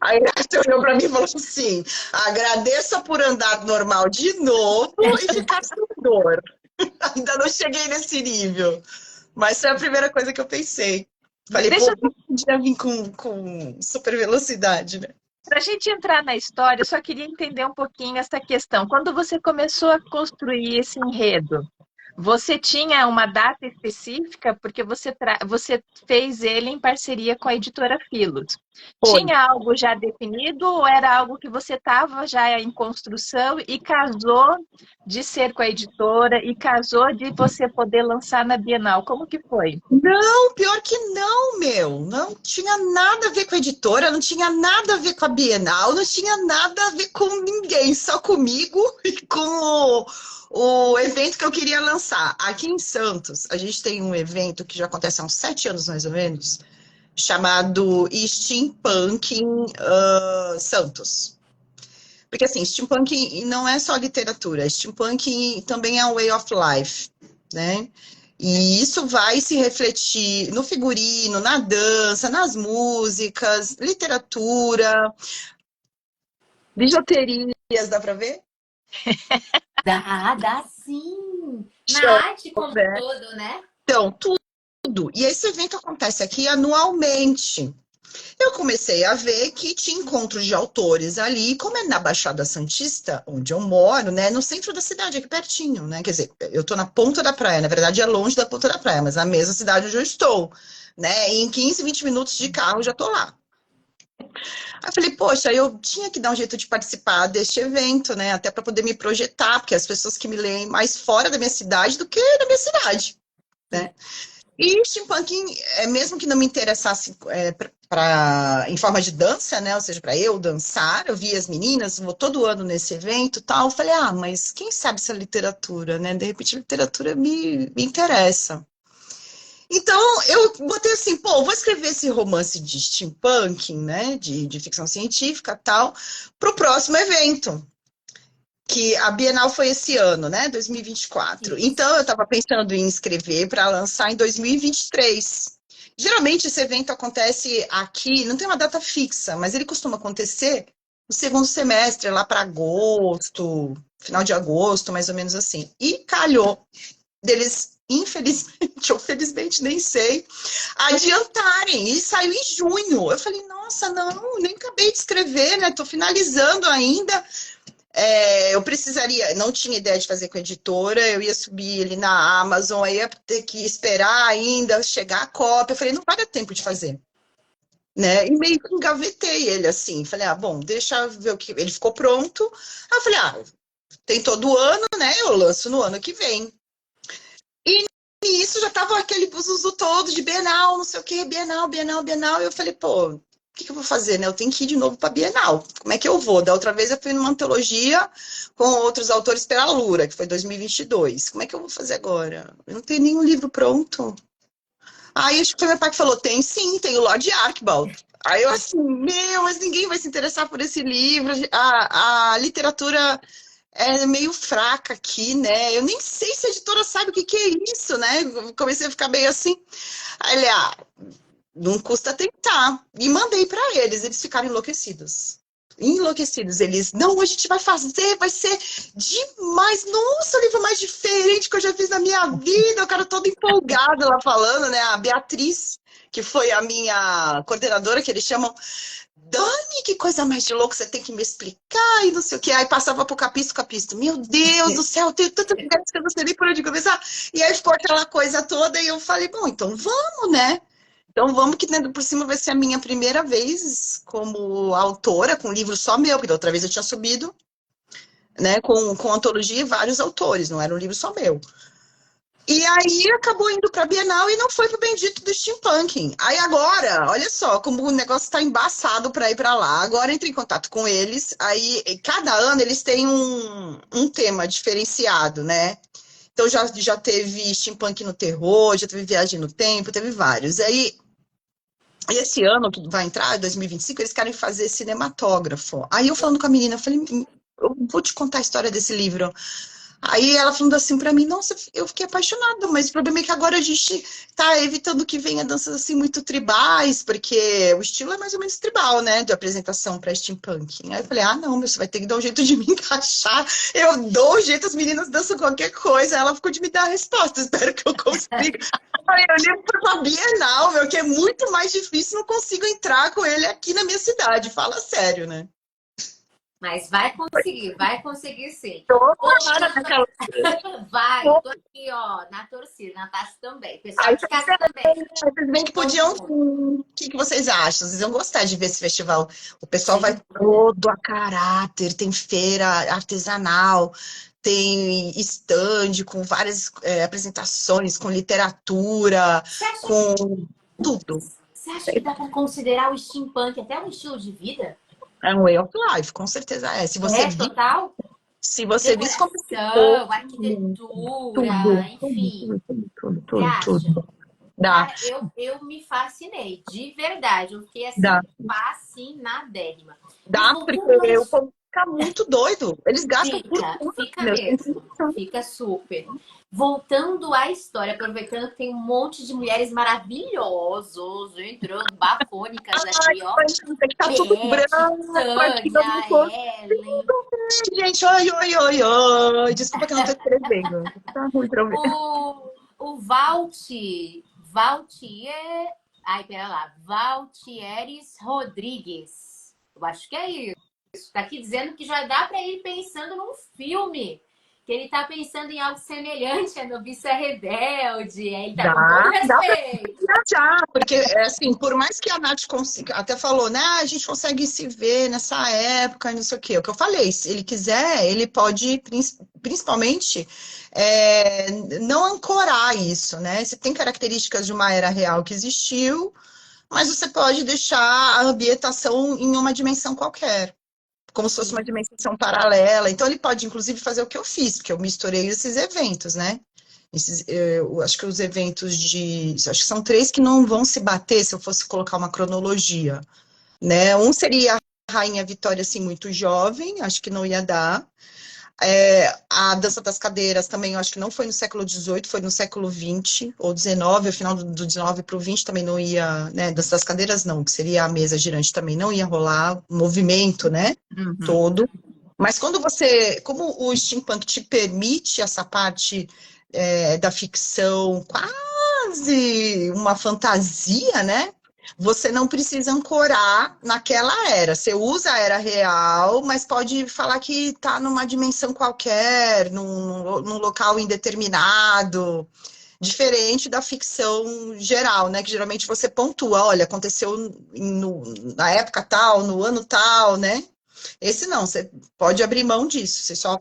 Aí ele olhou pra mim e falou assim: agradeça por andar normal de novo e ficar sem dor. Ainda não cheguei nesse nível. Mas foi a primeira coisa que eu pensei. Falei, Deixa pô, eu podia vir com super velocidade, né? Para a gente entrar na história, eu só queria entender um pouquinho essa questão. Quando você começou a construir esse enredo, você tinha uma data específica, porque você fez ele em parceria com a editora Filos. Foi. Tinha algo já definido ou era algo que você estava já em construção e casou de ser com a editora e casou de você poder lançar na Bienal? Como que foi? Não, pior que não, meu. Não tinha nada a ver com a editora, não tinha nada a ver com a Bienal, não tinha nada a ver com ninguém, só comigo e com o evento que eu queria lançar. Aqui em Santos, a gente tem um evento que já acontece há uns 7 anos, mais ou menos, chamado Steampunk Santos. Porque, assim, steampunk não é só literatura, steampunk também é um way of life, né? E isso vai se refletir no figurino, na dança, nas músicas, literatura, bijuterias, dá para ver? Dá sim. Na Show, arte como um né? todo, né? Então, tudo. E esse evento acontece aqui anualmente. Eu comecei a ver que tinha encontros de autores ali, como é na Baixada Santista, onde eu moro, né, no centro da cidade, aqui pertinho, né? Quer dizer, eu tô na ponta da praia, na verdade é longe da ponta da praia, mas na mesma cidade onde eu estou, né? E em 15, 20 minutos de carro eu já tô lá. Aí eu falei, poxa, eu tinha que dar um jeito de participar deste evento, né? Até para poder me projetar, porque as pessoas que me leem mais fora da minha cidade do que da minha cidade, né? E steampunk, mesmo que não me interessasse em forma de dança, né? Ou seja, para eu dançar, eu vi as meninas, vou todo ano nesse evento e tal. Eu falei, mas quem sabe se a literatura, né? De repente a literatura me interessa. Então, eu botei assim, pô, vou escrever esse romance de steampunk, né? De ficção científica e tal, para o próximo evento. Que a Bienal foi esse ano, né? 2024. Isso. Então, eu estava pensando em escrever para lançar em 2023. Geralmente, esse evento acontece aqui, não tem uma data fixa, mas ele costuma acontecer no segundo semestre, lá para agosto, final de agosto, mais ou menos assim. E calhou deles, infelizmente, ou felizmente, nem sei, adiantarem. E saiu em junho. Eu falei, nossa, não, nem acabei de escrever, né? Estou finalizando ainda. Eu precisaria, não tinha ideia de fazer com a editora, eu ia subir ele na Amazon, aí ia ter que esperar ainda chegar a cópia. Eu falei, não vai dar tempo de fazer, né? E meio que engavetei ele assim. Falei, bom, deixa eu ver o que. Ele ficou pronto. Aí eu falei, tem todo ano, né? Eu lanço no ano que vem. E isso já tava aquele buzuzu todo de Bienal, não sei o quê, Bienal, Bienal, Bienal. E eu falei, pô, o que eu vou fazer, né? Eu tenho que ir de novo para Bienal. Como é que eu vou? Da outra vez eu fui numa antologia com outros autores pela Lura, que foi 2022. Como é que eu vou fazer agora? Eu não tenho nenhum livro pronto. Aí acho que foi meu pai que falou, tem sim, tem o Lord Archibald. Aí eu assim, mas ninguém vai se interessar por esse livro. A literatura é meio fraca aqui, né? Eu nem sei se a editora sabe o que que é isso, né? Eu comecei a ficar meio assim. Aí ele, não custa tentar. E mandei para eles, eles ficaram enlouquecidos. Enlouquecidos. Eles, não, a gente vai fazer, vai ser demais. Nossa, o livro mais diferente que eu já fiz na minha vida. O cara todo empolgado lá falando, né? A Beatriz, que foi a minha coordenadora, que eles chamam. Dani, que coisa mais de louco, você tem que me explicar e não sei o que. Aí passava pro capítulo. Meu Deus do céu, eu tenho tantas ideias que eu não sei nem por onde começar. E aí ficou aquela coisa toda e eu falei, bom, então vamos, né? Então vamos que por cima vai ser a minha primeira vez como autora, com um livro só meu, porque da outra vez eu tinha subido, né, com antologia e vários autores, não era um livro só meu. E aí acabou indo para a Bienal e não foi pro bendito do steampunk. Aí agora, olha só, como o negócio está embaçado para ir para lá. Agora entre em contato com eles. Aí cada ano eles têm um tema diferenciado, né? Então já teve steampunk no terror, já teve viagem no tempo, teve vários. Aí esse ano que vai entrar, 2025, eles querem fazer cinematógrafo. Aí eu falando com a menina, eu falei, eu vou te contar a história desse livro. Aí ela falando assim pra mim, nossa, eu fiquei apaixonada, mas o problema é que agora a gente tá evitando que venha danças assim muito tribais, porque o estilo é mais ou menos tribal, né, de apresentação pra steampunk. Aí eu falei, não, você vai ter que dar um jeito de me encaixar. Eu dou um jeito, as meninas dançam qualquer coisa. Ela ficou de me dar a resposta, espero que eu consiga. Aí eu olhei pra Bienal, meu, que é muito mais difícil, não consigo entrar com ele aqui na minha cidade, fala sério, né? Mas vai conseguir sim. Tô fora daquela... Vai, eu tô aqui, ó, na torcida, na taça também. Pessoal de casa também. Vocês bem que podiam. O que vocês acham? Vocês iam gostar de ver esse festival? O pessoal vai todo a caráter, tem feira artesanal, tem stand com várias apresentações, com literatura, com tudo. Você acha que dá para considerar o steampunk até um estilo de vida? É um way of life, com certeza é. Se você vir, total? se você visse como arquitetura, enfim. tudo. Dá. Cara, eu me fascinei, de verdade. Eu fiquei assim, Dá. fascinadérrima. Dá, porque ficar muito doido. Eles gastam por tudo, Fica meu. mesmo. Fica super. Voltando à história, aproveitando que tem um monte de mulheres maravilhosas entrando, bafônicas aqui, ó. Que tá tudo Beth, branco aqui, eu não Tânia, Ellen. gente, oi, oi, oi, oi. Desculpa que eu não tô escrevendo. Tá ruim pra eu ver. O Valtier. Ai, pera lá. Valtieres Rodrigues. Eu acho que é isso. Tá aqui dizendo que já dá para ir pensando num filme. Que ele tá pensando em algo semelhante a Noviça Rebelde. Aí tá com todo Dá pra respeito. viajar, porque, assim, por mais que a Nath consiga, até falou, né, a gente consegue se ver nessa época, não sei o quê. O que eu falei, se ele quiser, ele pode, principalmente, não ancorar isso, né? Você tem características de uma era real que existiu, mas você pode deixar a ambientação em uma dimensão qualquer, como se fosse uma dimensão paralela. Então, ele pode, inclusive, fazer o que eu fiz, porque eu misturei esses eventos, né? Eu acho que os eventos acho que são 3 que não vão se bater se eu fosse colocar uma cronologia, né? Um seria a Rainha Vitória, assim, muito jovem, acho que não ia dar. A Dança das Cadeiras também, eu acho que não foi no século XVIII, foi no século XX ou XIX, ao final do XIX para o XX também não ia, né? Dança das Cadeiras não, que seria a mesa girante também não ia rolar, o movimento, né? Todo. Mas como o steampunk te permite essa parte da ficção, quase uma fantasia, né? Você não precisa ancorar naquela era. Você usa a era real, mas pode falar que está numa dimensão qualquer, num local indeterminado, diferente da ficção geral, né? Que geralmente você pontua, olha, aconteceu na época tal, no ano tal, né? Esse não, você pode abrir mão disso, você só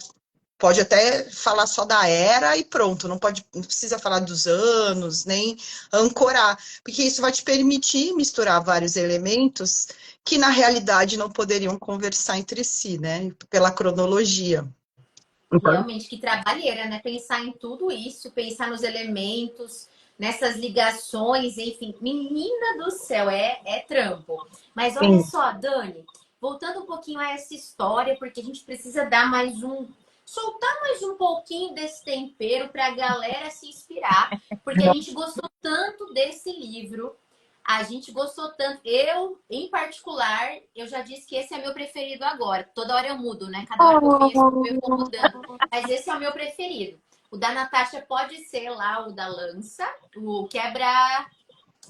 pode até falar só da era e pronto, não precisa falar dos anos, nem ancorar, porque isso vai te permitir misturar vários elementos que na realidade não poderiam conversar entre si, né? Pela cronologia. Realmente, que trabalheira, né? Pensar em tudo isso, pensar nos elementos, nessas ligações, enfim. Menina do céu, é trampo. Mas olha só, Dani, voltando um pouquinho a essa história, porque a gente precisa dar soltar mais um pouquinho desse tempero para a galera se inspirar, porque a gente gostou tanto desse livro, a gente gostou tanto. Eu, em particular, eu já disse que esse é meu preferido agora. Toda hora eu mudo, né? Cada hora que eu penso, eu vou mudando. Mas esse é o meu preferido. O da Natasha pode ser lá o da Lança, o quebra...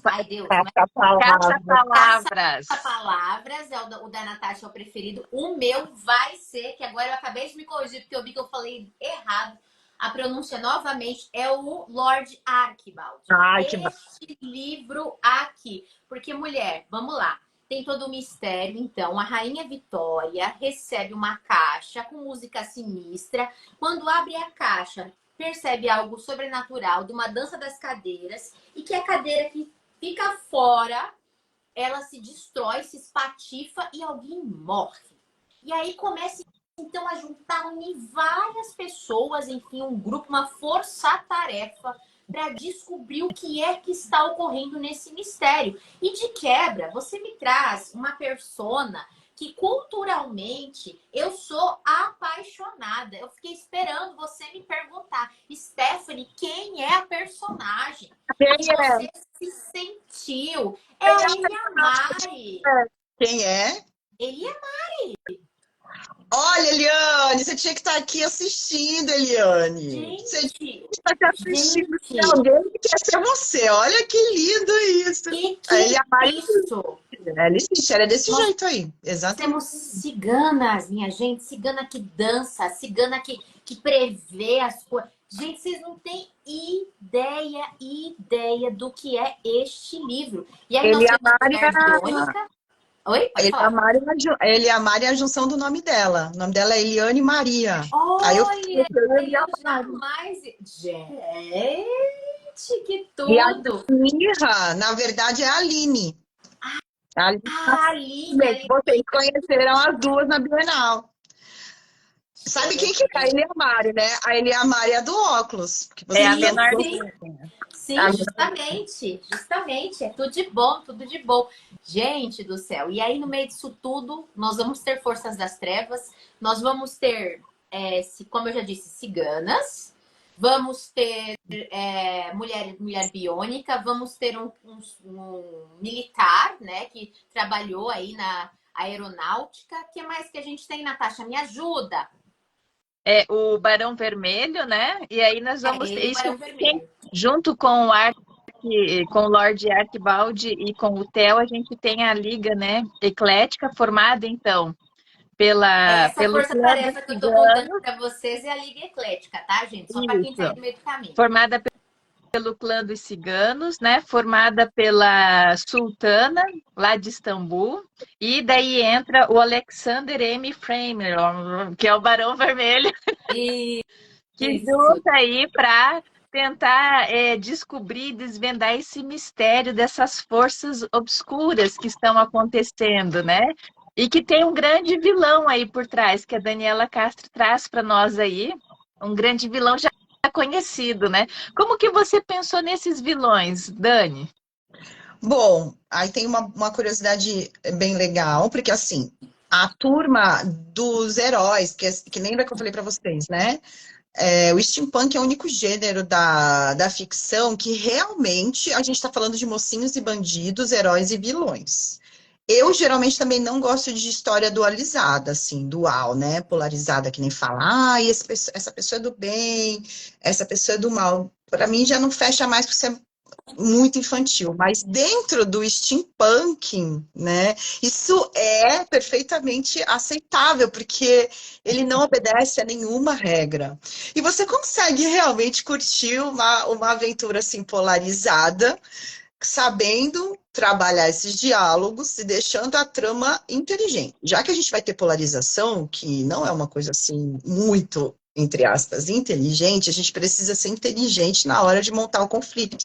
Ai, Deus. Caça-palavras. Caça-palavras é o da Natasha, é o preferido. O meu vai ser, que agora eu acabei de me corrigir, porque eu vi que eu falei errado. A pronúncia novamente é o Lord Archibald. Este livro aqui. Porque, mulher, vamos lá. Tem todo o mistério. Então, a Rainha Vitória recebe uma caixa com música sinistra. Quando abre a caixa, percebe algo sobrenatural de uma dança das cadeiras. E que a cadeira que fica fora, ela se destrói, se espatifa e alguém morre. E aí começa então a juntar várias pessoas, enfim, um grupo, uma força-tarefa para descobrir o que é que está ocorrendo nesse mistério. E de quebra, você me traz uma persona que culturalmente eu sou apaixonada. Eu fiquei esperando você me perguntar, Stephanie, quem é a personagem? E você se sentiu. É a Eliamari. Quem é? Eliamari. Olha, Eliane, você tinha que estar aqui assistindo, Eliane. Você tinha que estar assistindo. Tem alguém que quer ser você. Olha que lindo isso. Isso. Ela é desse jeito aí. Exatamente. Temos ciganas, minha gente. Cigana que dança, cigana que prevê as coisas. Gente, vocês não têm ideia do que é este livro. E aí nós temos Verônica. Oi, pode falar. Eliamari é a junção do nome dela. O nome dela é Eliane Maria. Olha, eu jamais... Gente, que tudo! E a Mirra, na verdade, é a Aline. Aline. Vocês conheceram as duas na Bienal. Sabe quem que é? A Eliamari, né? A Eliamari é do óculos. Que você É a Sim, menor. sim. Sim, a- justamente, justamente, é tudo de bom, tudo de bom. Gente do céu, e aí no meio disso tudo, nós vamos ter forças das trevas, nós vamos ter, como eu já disse, ciganas, vamos ter mulher biônica, vamos ter um militar, né, que trabalhou aí na aeronáutica. O que mais que a gente tem, Natasha? Me ajuda! É o Barão Vermelho, né? E aí nós É vamos ter ele, o isso Barão tem, Vermelho. junto com o Lord Archibald e com o Theo, a gente tem a Liga, né, eclética, formada então Essa pelo clã dos força-tarefa que eu tô contando ciganos, para vocês é a Liga Eclética, tá, gente? Só para quem tá aí isso, no meio do caminho. formada pelo clã dos ciganos, né, formada pela Sultana, lá de Istambul, e daí entra o Alexander M. Framer, que é o Barão Vermelho, que Isso. junta aí para tentar descobrir, desvendar esse mistério dessas forças obscuras que estão acontecendo, né? E que tem um grande vilão aí por trás, que a Daniela Castro traz para nós aí, um grande vilão já conhecido, né? Como que você pensou nesses vilões, Dani? Bom, aí tem uma curiosidade bem legal, porque assim, a turma dos heróis, que lembra que eu falei para vocês, né? O steampunk é o único gênero da ficção que realmente a gente está falando de mocinhos e bandidos, heróis e vilões. Eu geralmente também não gosto de história dualizada, assim, dual, né? Polarizada, que nem fala, essa pessoa é do bem, essa pessoa é do mal. Para mim já não fecha mais, porque você é muito infantil, mas dentro do steampunk, né, isso é perfeitamente aceitável, porque ele não obedece a nenhuma regra. E você consegue realmente curtir uma aventura assim polarizada, sabendo trabalhar esses diálogos e deixando a trama inteligente. Já que a gente vai ter polarização, que não é uma coisa assim muito, entre aspas, inteligente, a gente precisa ser inteligente na hora de montar o conflito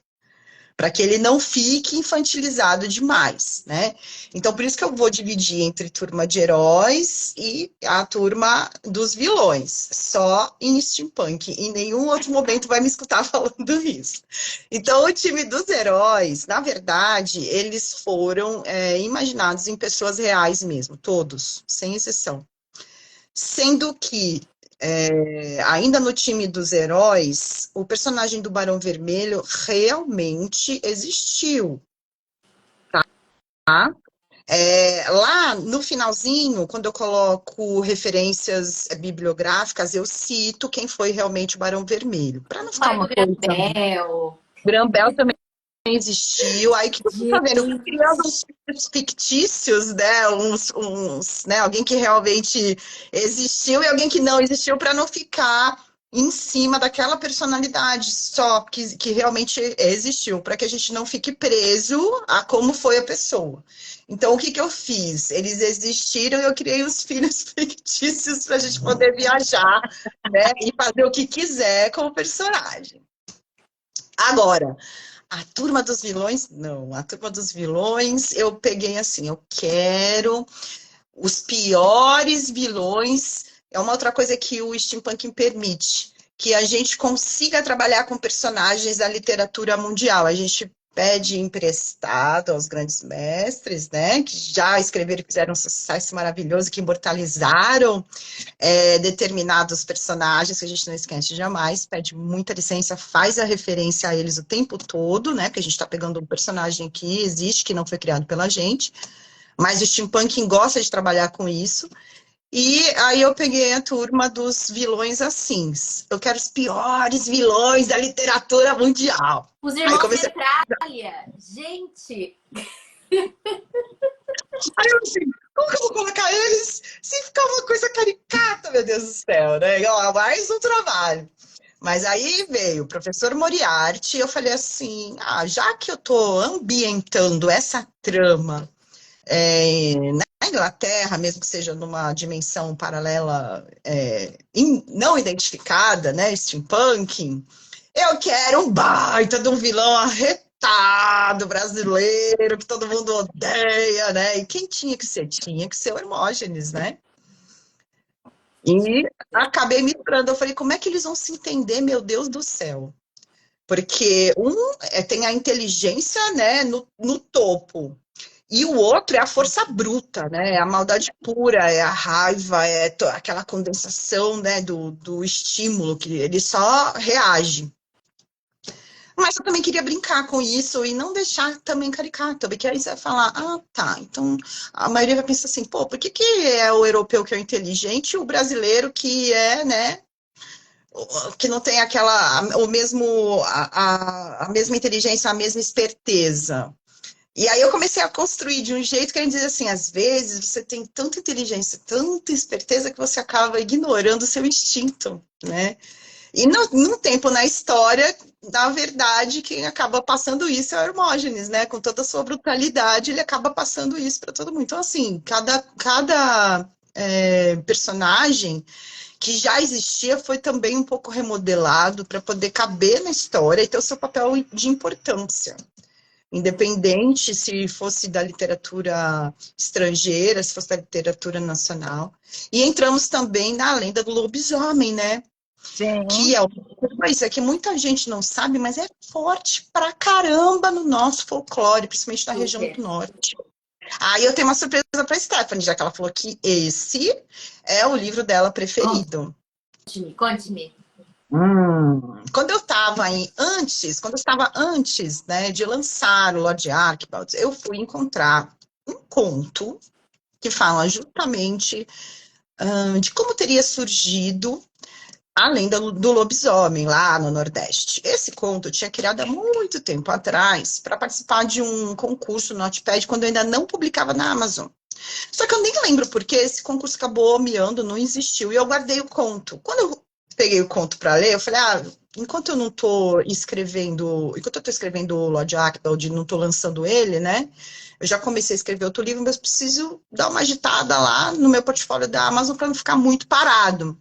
para que ele não fique infantilizado demais, né? Então, por isso que eu vou dividir entre turma de heróis e a turma dos vilões, só em steampunk. Em nenhum outro momento vai me escutar falando isso. Então, o time dos heróis, na verdade, eles foram imaginados em pessoas reais mesmo, todos, sem exceção. Sendo que ainda no time dos heróis, o personagem do Barão Vermelho realmente existiu, tá? Lá no finalzinho, quando eu coloco referências bibliográficas, eu cito quem foi realmente o Barão Vermelho, para não ficar Pai do uma coisa. Grambel. Grambel também existiu, aí que você tá vendo? Eu fui criando uns fictícios, né? Né? Alguém que realmente existiu e alguém que não existiu para não ficar em cima daquela personalidade só que realmente existiu, para que a gente não fique preso a como foi a pessoa. Então, o que eu fiz? Eles existiram e eu criei os filhos fictícios para a gente poder viajar, né? E fazer o que quiser com o personagem. Agora, a turma dos vilões, não. A turma dos vilões, eu peguei assim, eu quero os piores vilões. É uma outra coisa que o steampunk permite, que a gente consiga trabalhar com personagens da literatura mundial. A gente pede emprestado aos grandes mestres, né, que já escreveram e fizeram um sucesso maravilhoso, que imortalizaram determinados personagens que a gente não esquece jamais, pede muita licença, faz a referência a eles o tempo todo, né? Porque a gente está pegando um personagem que existe, que não foi criado pela gente, mas o steampunk gosta de trabalhar com isso. E aí eu peguei a turma dos vilões assim. Eu quero os piores vilões da literatura mundial. Os Aí irmãos comecei. Metralha. Gente, Aí eu assim, como que eu vou colocar eles se ficar uma coisa caricata, meu Deus do céu, né? Ó, mais um trabalho. Mas aí veio o professor Moriarty, e eu falei assim, já que eu estou ambientando essa trama na Inglaterra, mesmo que seja numa dimensão paralela não identificada, né, steampunk, eu quero um baita de um vilão arretado brasileiro, que todo mundo odeia, né? E quem tinha que ser? Tinha que ser o Hermógenes, né? E acabei misturando. Eu falei, como é que eles vão se entender, meu Deus do céu? Porque tem a inteligência, né, no topo. E o outro é a força bruta, né? É a maldade pura, é a raiva, aquela condensação, né, do estímulo, que ele só reage. Mas eu também queria brincar com isso e não deixar também caricato, porque aí você vai falar, ah, tá, então a maioria vai pensar assim, pô, por que que é o europeu que é o inteligente e o brasileiro que é, né, que não tem a mesma inteligência, a mesma esperteza. E aí eu comecei a construir de um jeito que a gente diz assim, às vezes você tem tanta inteligência, tanta esperteza que você acaba ignorando o seu instinto, né? E num tempo na história, na verdade, quem acaba passando isso é o Hermógenes, né? Com toda a sua brutalidade, ele acaba passando isso para todo mundo. Então, assim, cada personagem que já existia foi também um pouco remodelado para poder caber na história e ter o seu papel de importância. Independente se fosse da literatura estrangeira, se fosse da literatura nacional. E entramos também na lenda do lobisomem, né? Sim. Que é uma coisa que muita gente não sabe, mas é forte pra caramba no nosso folclore, principalmente na região do norte. Aí eu tenho uma surpresa pra Stephanie, já que ela falou que esse é o livro dela preferido. Conte-me. Quando eu estava antes, né, de lançar o Lord Archibald, eu fui encontrar um conto que fala justamente de como teria surgido a lenda do lobisomem lá no Nordeste. Esse conto eu tinha criado há muito tempo atrás para participar de um concurso no Notepad quando eu ainda não publicava na Amazon. Só que eu nem lembro porque esse concurso acabou miando, não existiu, e eu guardei o conto. Quando eu peguei o conto para ler, eu falei, enquanto eu estou escrevendo o Lord Actald, não estou lançando ele, né? Eu já comecei a escrever outro livro, mas preciso dar uma agitada lá no meu portfólio da Amazon para não ficar muito parado.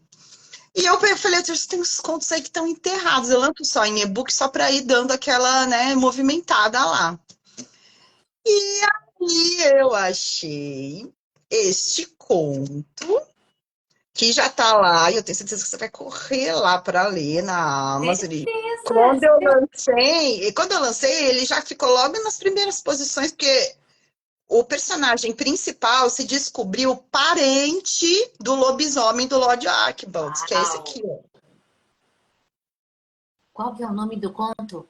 E eu falei, tem uns contos aí que estão enterrados. Eu lanço só em e-book só para ir dando aquela, né, movimentada lá. E aí eu achei este conto que já tá lá, e eu tenho certeza que você vai correr lá para ler na Amazon. Quando eu lancei, ele já ficou logo nas primeiras posições, porque o personagem principal se descobriu parente do lobisomem do Lord Archibald, que é esse aqui, ó. Qual que é o nome do conto?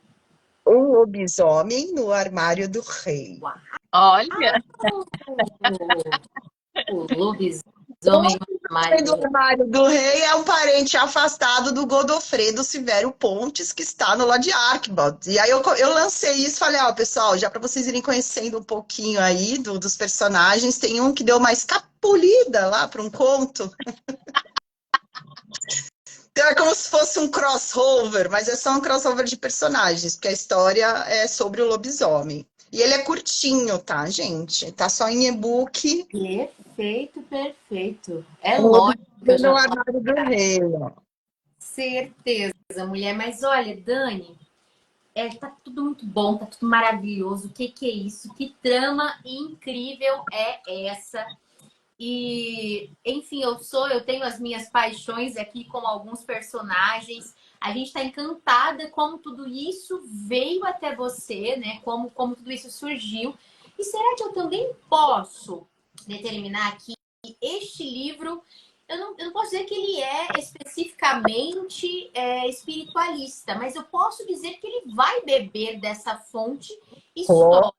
O lobisomem no armário do rei. Uau. Olha! O lobisomem no armário do rei é um parente afastado do Godofredo Silvério Pontes, que está no Lord Archibald. E aí eu lancei isso e falei, pessoal, já para vocês irem conhecendo um pouquinho aí dos personagens, tem um que deu uma escapulida lá para um conto. Então é como se fosse um crossover, mas é só um crossover de personagens, porque a história é sobre o lobisomem. E ele é curtinho, tá, gente? Tá só em e-book. Perfeito, perfeito. É lógico que eu já... No armário do rei. Certeza, mulher. Mas olha, Dani, tá tudo muito bom, tá tudo maravilhoso. O que é isso? Que trama incrível é essa? E, enfim, eu tenho as minhas paixões aqui com alguns personagens. A gente está encantada como tudo isso veio até você, né? Como tudo isso surgiu. E será que eu também posso determinar aqui que este livro, eu não posso dizer que ele é especificamente espiritualista, mas eu posso dizer que ele vai beber dessa fonte histórica,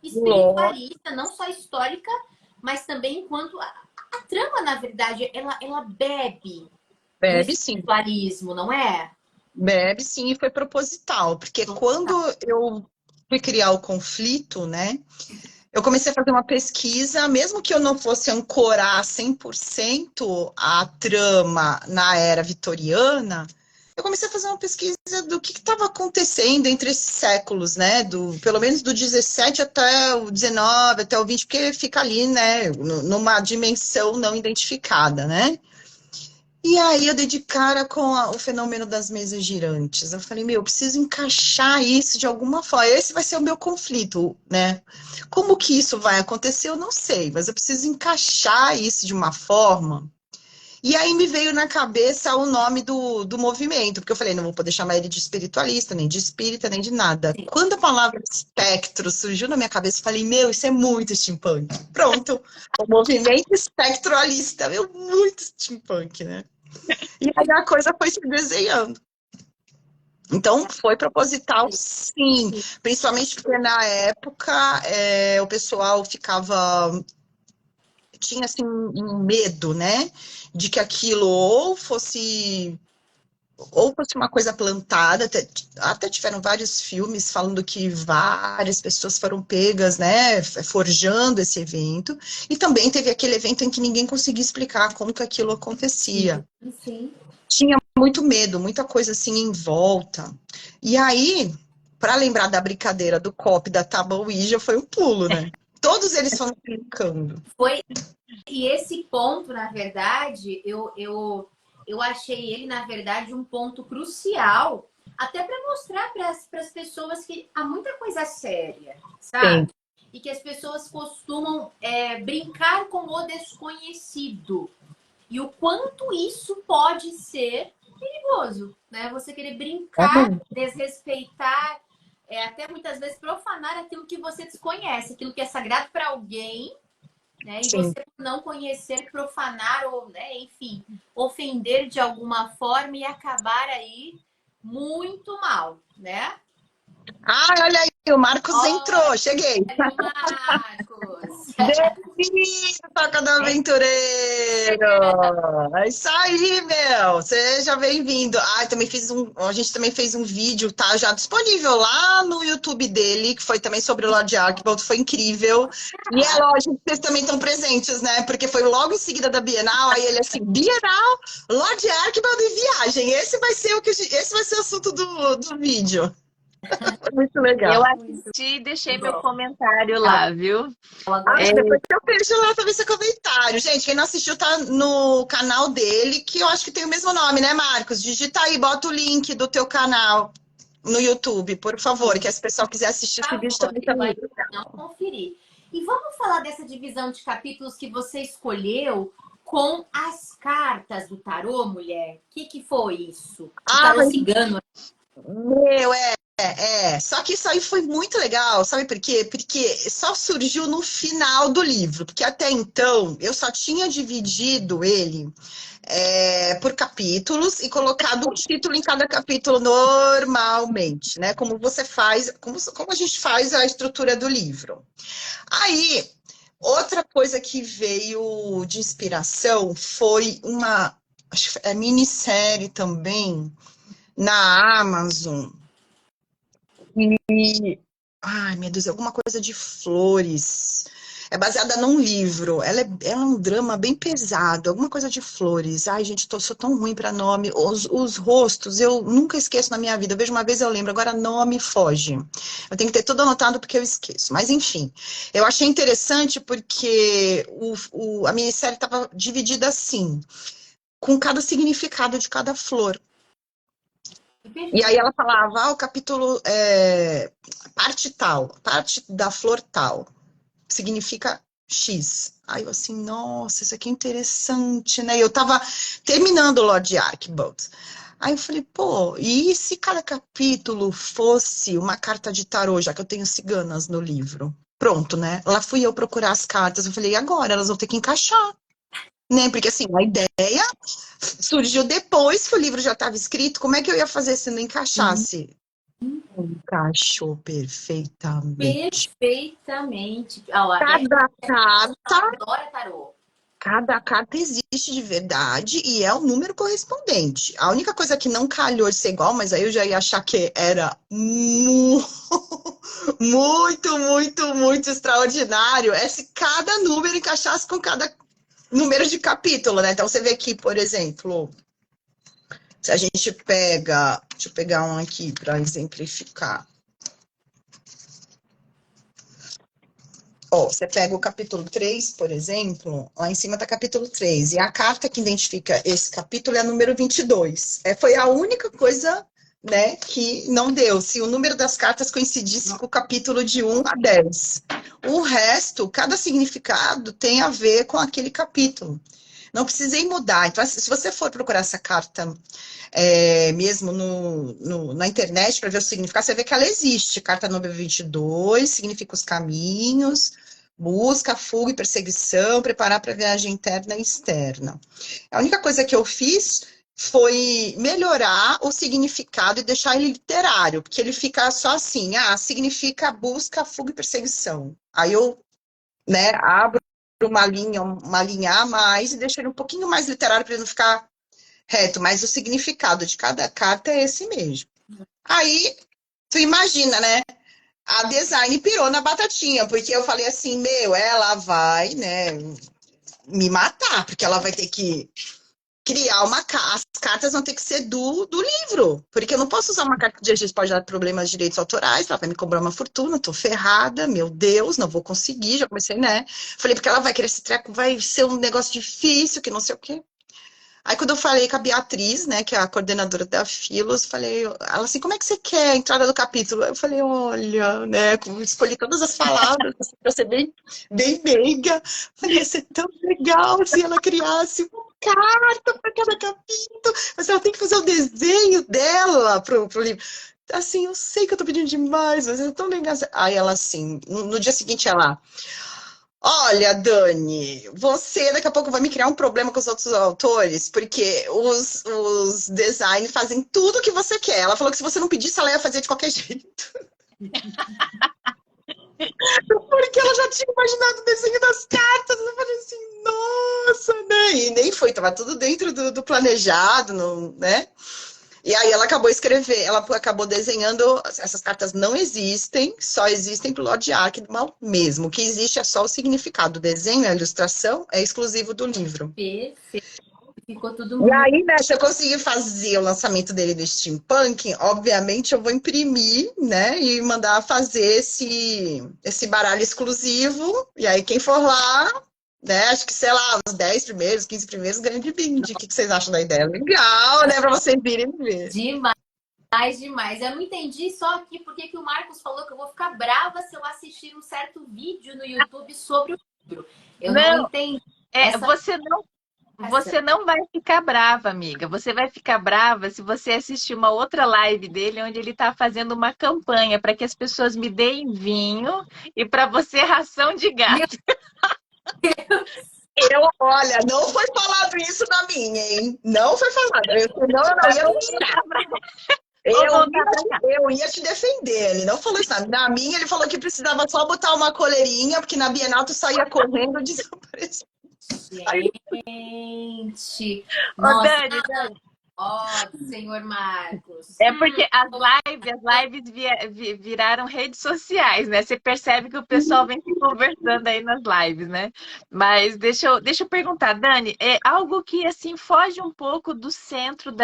espiritualista, não só histórica, mas também enquanto a trama, na verdade, ela bebe Bebe, do sim. espiritualismo, não é? Bebe, sim, e foi proposital, porque quando eu fui criar o conflito, né, eu comecei a fazer uma pesquisa, mesmo que eu não fosse ancorar 100% a trama na era vitoriana, eu comecei a fazer uma pesquisa do que estava acontecendo entre esses séculos, né? Pelo menos do 17 até o 19, até o 20, porque fica ali, né? Numa dimensão não identificada, né? E aí eu dei de cara com o fenômeno das mesas girantes. Eu falei, eu preciso encaixar isso de alguma forma. Esse vai ser o meu conflito, né? Como que isso vai acontecer, eu não sei, mas eu preciso encaixar isso de uma forma E aí me veio na cabeça o nome do movimento, porque eu falei, não vou poder chamar ele de espiritualista, nem de espírita, nem de nada. Sim. Quando a palavra espectro surgiu na minha cabeça, eu falei, meu, isso é muito steampunk. Pronto, o movimento espectralista, meu, muito steampunk, né? E aí a coisa foi se desenhando. Então, foi proposital, sim. Principalmente porque na época o pessoal tinha assim um medo, né? De que aquilo ou fosse uma coisa plantada, até tiveram vários filmes falando que várias pessoas foram pegas, né, forjando esse evento, e também teve aquele evento em que ninguém conseguia explicar como que aquilo acontecia. Sim. Tinha muito medo, muita coisa assim em volta. E aí, para lembrar da brincadeira do copo e da tábua Ouija, foi um pulo, né? Todos eles foram brincando. Foi. E esse ponto, na verdade, eu achei ele, na verdade, um ponto crucial, até para mostrar para as pessoas que há muita coisa séria, sabe? Sim. E que as pessoas costumam brincar com o desconhecido. E o quanto isso pode ser perigoso, né? Você querer brincar, desrespeitar, até muitas vezes profanar aquilo que você desconhece, aquilo que é sagrado para alguém, né? E Sim. você não conhecer, profanar ou, né, enfim, ofender de alguma forma e acabar aí muito mal, né? Ah, olha aí, o Marcos entrou, cheguei. Marcos! Bem-vindo, Toca do Aventureiro! É isso aí, meu! Seja bem-vindo. Ah, a gente também fez um vídeo, tá já disponível lá no YouTube dele, que foi também sobre o Lord Archibald, foi incrível. E é lógico que vocês também estão presentes, né? Porque foi logo em seguida da Bienal, aí ele assim, Bienal, Lord Archibald e viagem. Esse vai ser o assunto do vídeo. Muito legal. Eu assisti e deixei meu comentário lá, viu? Depois eu vejo lá pra ver seu comentário. Gente, quem não assistiu tá no canal dele, que eu acho que tem o mesmo nome, né, Marcos? Digita aí, bota o link do teu canal no YouTube, por favor, que se o pessoal quiser assistir esse vídeo também tá muito legal. Não conferir. E vamos falar dessa divisão de capítulos que você escolheu com as cartas do tarô, mulher? O que foi isso? O tarô cigano. Meu, só que isso aí foi muito legal, sabe por quê? Porque só surgiu no final do livro, porque até então eu só tinha dividido ele por capítulos e colocado um título em cada capítulo normalmente, né? Como você faz, como a gente faz a estrutura do livro. Aí, outra coisa que veio de inspiração foi acho que é minissérie também, na Amazon. Ai, meu Deus, alguma coisa de flores. É baseada num livro. Ela é um drama bem pesado, alguma coisa de flores. Ai, gente, sou tão ruim para nome. Os rostos, eu nunca esqueço na minha vida. Eu vejo uma vez, eu lembro. Agora, nome foge. Eu tenho que ter tudo anotado porque eu esqueço. Mas, enfim, eu achei interessante porque a minissérie estava dividida assim, com cada significado de cada flor. E aí ela falava, o capítulo parte tal, parte da flor tal, significa X. Aí eu assim, nossa, isso aqui é interessante, né? Eu tava terminando o Lord Archibald. Aí eu falei, pô, e se cada capítulo fosse uma carta de tarô, já que eu tenho ciganas no livro? Pronto, né? Lá fui eu procurar as cartas, eu falei, e agora? Elas vão ter que encaixar. Né? Porque assim, a ideia surgiu depois que o livro já estava escrito. Como é que eu ia fazer se não encaixasse? Encaixou perfeitamente. Perfeitamente. Cada carta existe de verdade e é o número correspondente. A única coisa que não calhou de ser igual, mas aí eu já ia achar que era muito, muito, muito extraordinário, é se cada número encaixasse com cada número de capítulo, né? Então, você vê aqui, por exemplo, se a gente pega... Deixa eu pegar um aqui para exemplificar. Ó, você pega o capítulo 3, por exemplo, lá em cima está capítulo 3, e a carta que identifica esse capítulo é a número 22. Foi a única coisa, né, que não deu, se o número das cartas coincidisse com o capítulo de 1 a 10. O resto, cada significado tem a ver com aquele capítulo. Não precisei mudar. Então, se você for procurar essa carta mesmo na internet para ver o significado, você vê que ela existe. Carta número 22 significa os caminhos, busca, fuga e perseguição, preparar para a viagem interna e externa. A única coisa que eu fiz foi melhorar o significado e deixar ele literário, porque ele fica só assim, significa busca, fuga e perseguição. Aí eu, né, abro uma linha a mais e deixo ele um pouquinho mais literário para ele não ficar reto, mas o significado de cada carta é esse mesmo. Aí, tu imagina, né? A design pirou na batatinha, porque eu falei assim, ela vai, né, me matar, porque ela vai ter que criar as cartas vão ter que ser do livro, porque eu não posso usar uma carta de registro, pode dar problemas de direitos autorais, ela vai me cobrar uma fortuna, tô ferrada, meu Deus, não vou conseguir, já comecei, né? Falei, porque ela vai querer esse treco, vai ser um negócio difícil, que não sei o quê. Aí, quando eu falei com a Beatriz, né, que é a coordenadora da Filos, falei, ela assim, como é que você quer a entrada do capítulo? Eu falei, olha, né, escolhi todas as palavras para ser bem meiga. Falei, ia ser tão legal se ela criasse uma carta para cada capítulo, mas ela tem que fazer o desenho dela pro livro. Assim, eu sei que eu tô pedindo demais, mas é tão legal. Aí ela assim, no dia seguinte ela... Olha, Dani, você daqui a pouco vai me criar um problema com os outros autores, porque os designers fazem tudo o que você quer. Ela falou que se você não pedisse, ela ia fazer de qualquer jeito. Porque ela já tinha imaginado o desenho das cartas. Eu falei assim, nossa, né? E nem foi, tava tudo dentro do planejado, né? E aí ela acabou desenhando, essas cartas não existem, só existem pro Lord Arkdmal mesmo. O que existe é só o significado. O desenho, a ilustração é exclusivo do livro. Perfeito. Ficou tudo E muito... aí, né, se eu conseguir fazer o lançamento dele do Steampunk, obviamente eu vou imprimir, né, e mandar fazer esse baralho exclusivo. E aí quem for lá, né, acho que, sei lá, os 10 primeiros, 15 primeiros ganham de brinde. O que vocês acham da ideia? Legal, né, para vocês virem ver. Demais. Eu não entendi só aqui porque que o Marcos falou que eu vou ficar brava se eu assistir um certo vídeo no YouTube sobre o livro. Eu não entendi. Você não vai ficar brava, amiga. Você vai ficar brava se você assistir uma outra live dele, onde ele está fazendo uma campanha para que as pessoas me deem vinho e para você ração de gato. Olha, não foi falado isso na minha, hein? Não foi falado. Senão eu não ia tirar. Eu ia te defender, ele não falou isso. Na minha, ele falou que precisava só botar uma coleirinha, porque na Bienal tu saía correndo e desaparecia. Gente! Nossa, Dani. Senhor Marcos. É porque as lives viraram redes sociais, né? Você percebe que o pessoal vem se conversando aí nas lives, né? Mas deixa eu perguntar, Dani, é algo que assim foge um pouco do centro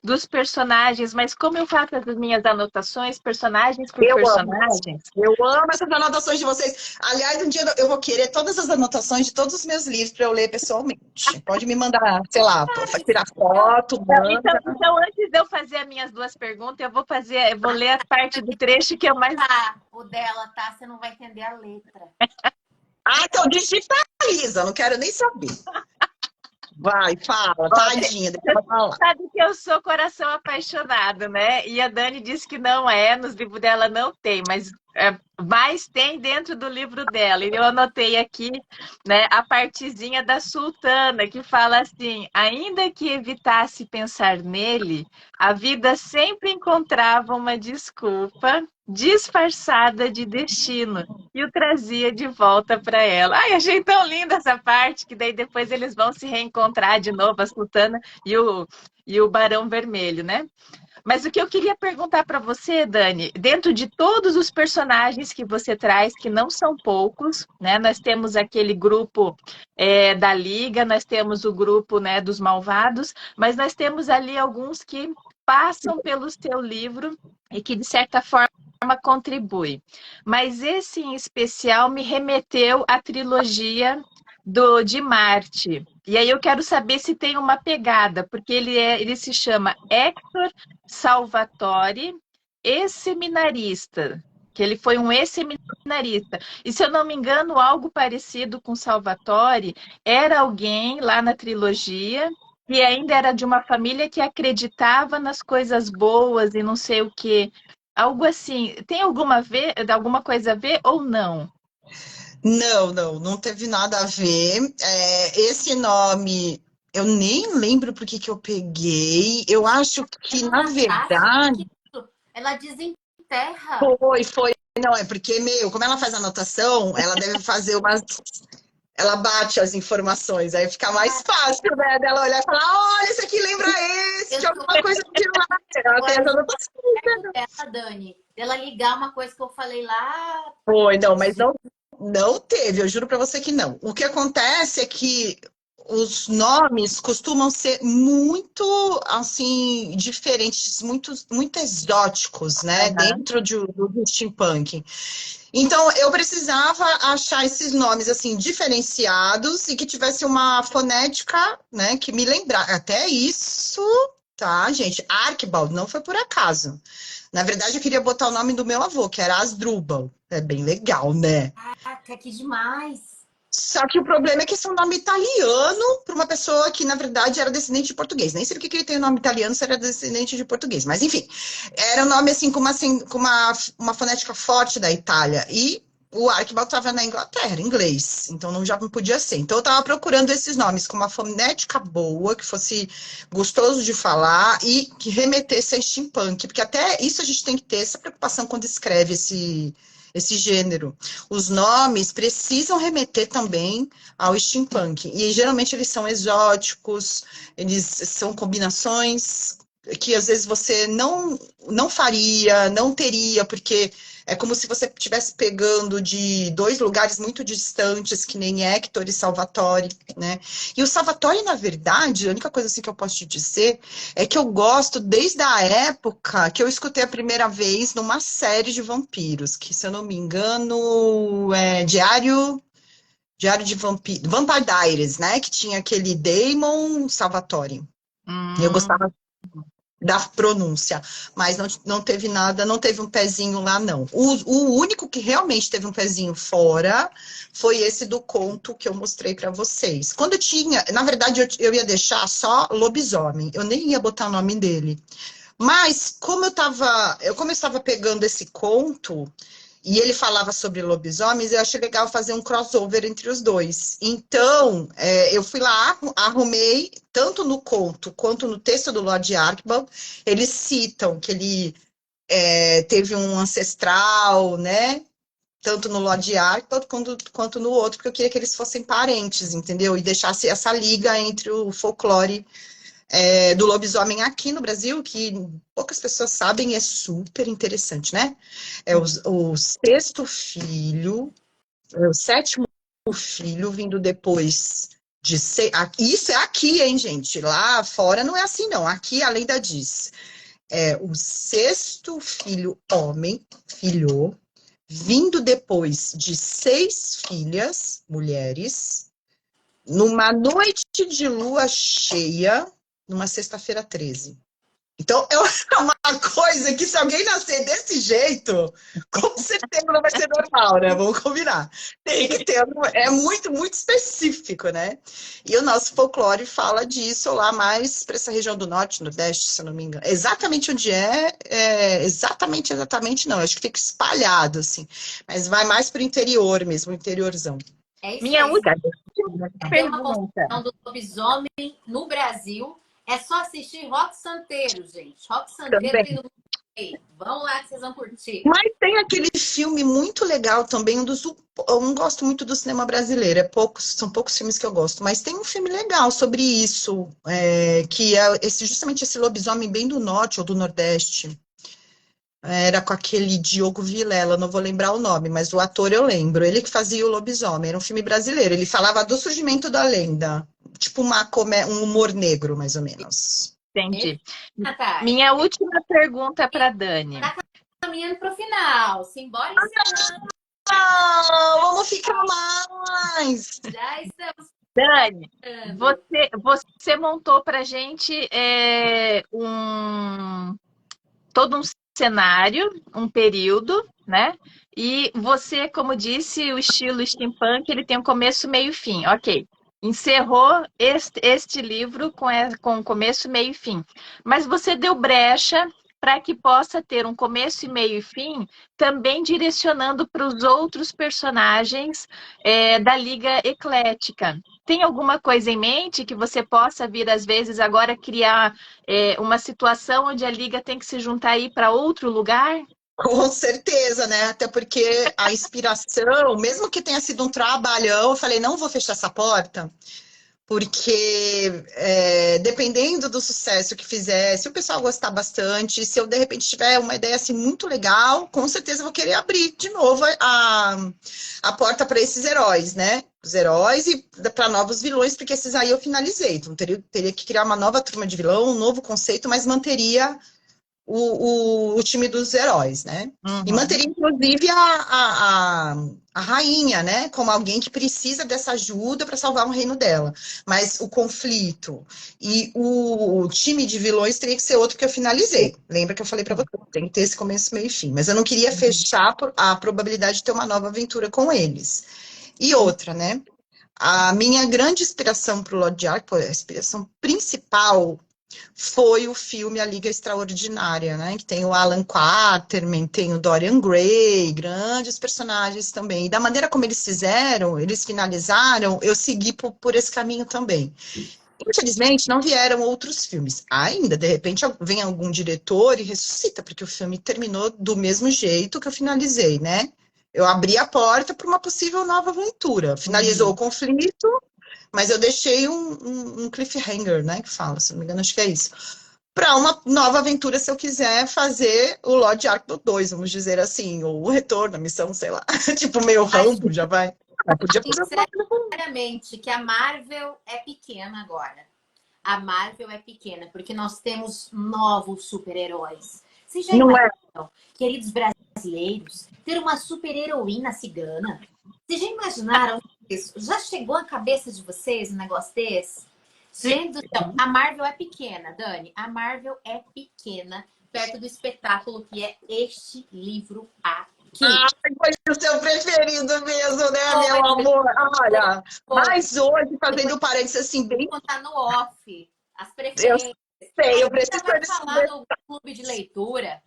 dos personagens, mas como eu faço as minhas anotações, personagens por personagens. Eu amo essas anotações de vocês. Aliás, um dia eu vou querer todas as anotações de todos os meus livros para eu ler pessoalmente. Pode me mandar, sei lá, tirar foto, Então, antes de eu fazer as minhas duas perguntas, eu vou ler a parte do trecho que eu mais... O dela, tá? Você não vai entender a letra. Então digitaliza, não quero nem saber. Vai, fala, tadinha, deixa ela falar. Sabe que eu sou coração apaixonado, né? E a Dani disse que não nos livros dela não tem, mas tem dentro do livro dela. E eu anotei aqui, né, a partezinha da Sultana, que fala assim: ainda que evitasse pensar nele, a vida sempre encontrava uma desculpa disfarçada de destino e o trazia de volta para ela. Ai, achei tão linda essa parte, que daí depois eles vão se reencontrar de novo, a Sultana e o Barão Vermelho, né? Mas o que eu queria perguntar para você, Dani, dentro de todos os personagens que você traz, que não são poucos, né? Nós temos aquele grupo da Liga, nós temos o grupo, né, dos Malvados, mas nós temos ali alguns que passam pelo seu livro e que, de certa forma, contribui. Mas esse em especial me remeteu à trilogia de Marte. E aí eu quero saber se tem uma pegada, porque ele se chama Hector Salvatore e Seminarista. que ele foi um ex-seminarista. E se eu não me engano, algo parecido com Salvatore, era alguém lá na trilogia que ainda era de uma família que acreditava nas coisas boas e não sei o quê. Algo assim. Tem alguma coisa a ver ou não? Não teve nada a ver. Esse nome, eu nem lembro por que que eu peguei. Eu acho que, na verdade, Ela desenterra. foi. Não, é porque, como ela faz anotação, ela deve fazer umas. Ela bate as informações, aí fica mais fácil, né, dela olhar e falar: olha, esse aqui lembra esse, de alguma coisa de lá. Ela tem as anotações. Dela, Dani, dela ligar uma coisa que eu falei lá. Foi, não, mas não teve, eu juro pra você que não. O que acontece é que os nomes costumam ser muito, assim, diferentes, muito exóticos, né, dentro do steampunk. Então, eu precisava achar esses nomes, assim, diferenciados e que tivesse uma fonética, né, que me lembrasse. Até isso, tá, gente? Archibald não foi por acaso. Na verdade, eu queria botar o nome do meu avô, que era Asdrubal. É bem legal, né? Caraca, que demais! Só que o problema é que esse é um nome italiano para uma pessoa que, na verdade, era descendente de português. Nem sei por que ele tem o nome italiano se era descendente de português. Mas, enfim, era um nome, assim, com uma fonética forte da Itália. E o Archibald estava na Inglaterra, inglês. Então, não podia ser. Então, eu estava procurando esses nomes com uma fonética boa, que fosse gostoso de falar e que remetesse a steampunk. Porque até isso a gente tem que ter essa preocupação quando escreve esse gênero. Os nomes precisam remeter também ao steampunk. E geralmente eles são exóticos, eles são combinações que às vezes você não faria, não teria, porque é como se você estivesse pegando de dois lugares muito distantes, que nem Hector e Salvatore, né? E o Salvatore, na verdade, a única coisa assim que eu posso te dizer é que eu gosto desde a época que eu escutei a primeira vez numa série de vampiros, que, se eu não me engano, é Diário de Vampiro, Vampire Diaries, né? Que tinha aquele Damon Salvatore. Eu gostava da pronúncia, mas não teve nada, não teve um pezinho lá, não. O único que realmente teve um pezinho fora foi esse do conto que eu mostrei para vocês. Quando tinha, na verdade, eu ia deixar só lobisomem, eu nem ia botar o nome dele. Mas como eu estava pegando esse conto e ele falava sobre lobisomens, eu achei legal fazer um crossover entre os dois. Então, eu fui lá, arrumei, tanto no conto quanto no texto do Lord Archibald, eles citam que ele teve um ancestral, né? Tanto no Lord Archibald quanto no outro, porque eu queria que eles fossem parentes, entendeu? E deixasse essa liga entre o folclore do lobisomem aqui no Brasil, que poucas pessoas sabem, é super interessante, né? É o sexto filho, o sétimo filho vindo depois de ser. Isso é aqui, hein, gente? Lá fora não é assim, não. Aqui a lenda diz: é o sexto filho homem, filho, vindo depois de 6 filhas, mulheres, numa noite de lua cheia, numa sexta-feira 13. Então, é uma coisa que, se alguém nascer desse jeito, com certeza não vai ser normal, né? Vamos combinar. Tem que ter, é muito, muito específico, né? E o nosso folclore fala disso lá mais para essa região do norte, nordeste, se eu não me engano. Exatamente onde exatamente não. Acho que fica espalhado, assim. Mas vai mais para o interior mesmo, interiorzão. É isso Minha aí. última Tem uma pergunta. construção do lobisomem no Brasil. É só assistir Rock Santeiro, gente. Rock Santeiro tem no Play. Vamos lá que vocês vão curtir. Mas tem aquele filme muito legal também, eu não gosto muito do cinema brasileiro, são poucos filmes que eu gosto, mas tem um filme legal sobre isso, que é justamente esse lobisomem bem do norte ou do nordeste. Era com aquele Diogo Vilela, não vou lembrar o nome, mas o ator eu lembro. Ele que fazia o lobisomem, era um filme brasileiro. Ele falava do surgimento da lenda, tipo um humor negro, mais ou menos. Entendi. Natália, Minha última pergunta para Dani. tá caminhando para o final. Simbora encerrando. Vamos ficar mais! Já estamos. Dani, você montou para gente todo um cenário, um período, né? E você, como disse, o estilo steampunk, ele tem um começo, meio e fim. Ok. Encerrou este livro com começo, meio e fim. Mas você deu brecha para que possa ter um começo e meio e fim, também direcionando para os outros personagens da Liga Eclética. Tem alguma coisa em mente que você possa vir, às vezes, agora criar uma situação onde a Liga tem que se juntar aí para outro lugar? Com certeza, né? Até porque a inspiração, mesmo que tenha sido um trabalhão, eu falei, não vou fechar essa porta, porque dependendo do sucesso que fizer, se o pessoal gostar bastante, se eu de repente tiver uma ideia assim muito legal, com certeza eu vou querer abrir de novo a porta para esses heróis, né? Os heróis e para novos vilões, porque esses aí eu finalizei. Então teria que criar uma nova turma de vilão, um novo conceito, mas manteria o time dos heróis, né? E manteria, inclusive, a rainha, né? Como alguém que precisa dessa ajuda para salvar o reino dela. Mas o conflito e o time de vilões teria que ser outro que eu finalizei. Lembra que eu falei para você? Tem que ter esse começo, meio e fim. Mas eu não queria fechar a probabilidade de ter uma nova aventura com eles. E outra, né? A minha grande inspiração para o Lord Ark, a inspiração principal foi o filme A Liga Extraordinária, né? Que tem o Alan Quatermain, tem o Dorian Gray, grandes personagens também. E da maneira como eles fizeram, eles finalizaram, eu segui por esse caminho também. Infelizmente, não vieram outros filmes. Ainda, de repente, vem algum diretor e ressuscita, porque o filme terminou do mesmo jeito que eu finalizei, né? Eu abri a porta para uma possível nova aventura. Finalizou o conflito, mas eu deixei um cliffhanger, né? Que fala, se não me engano, acho que é isso. Para uma nova aventura, se eu quiser fazer o Lord Arkle 2, vamos dizer assim, ou o retorno, a missão, sei lá. Tipo, meio Rambo, já vai. Podia fazer alguma coisa. Sinceramente, que a Marvel é pequena agora. A Marvel é pequena, porque nós temos novos super-heróis. Vocês já Não é? imaginaram, queridos brasileiros, ter uma super-heroína cigana? Vocês já imaginaram isso? Já chegou à cabeça de vocês um negócio desse? Gente do céu, a Marvel é pequena, Dani. A Marvel é pequena, perto do espetáculo que é este livro aqui. Foi o seu preferido mesmo, né, meu amor? Olha, mas hoje, fazendo parênteses assim, bem... Vou contar no off as Eu preferências. sei, eu preciso Vai falar no clube de leitura.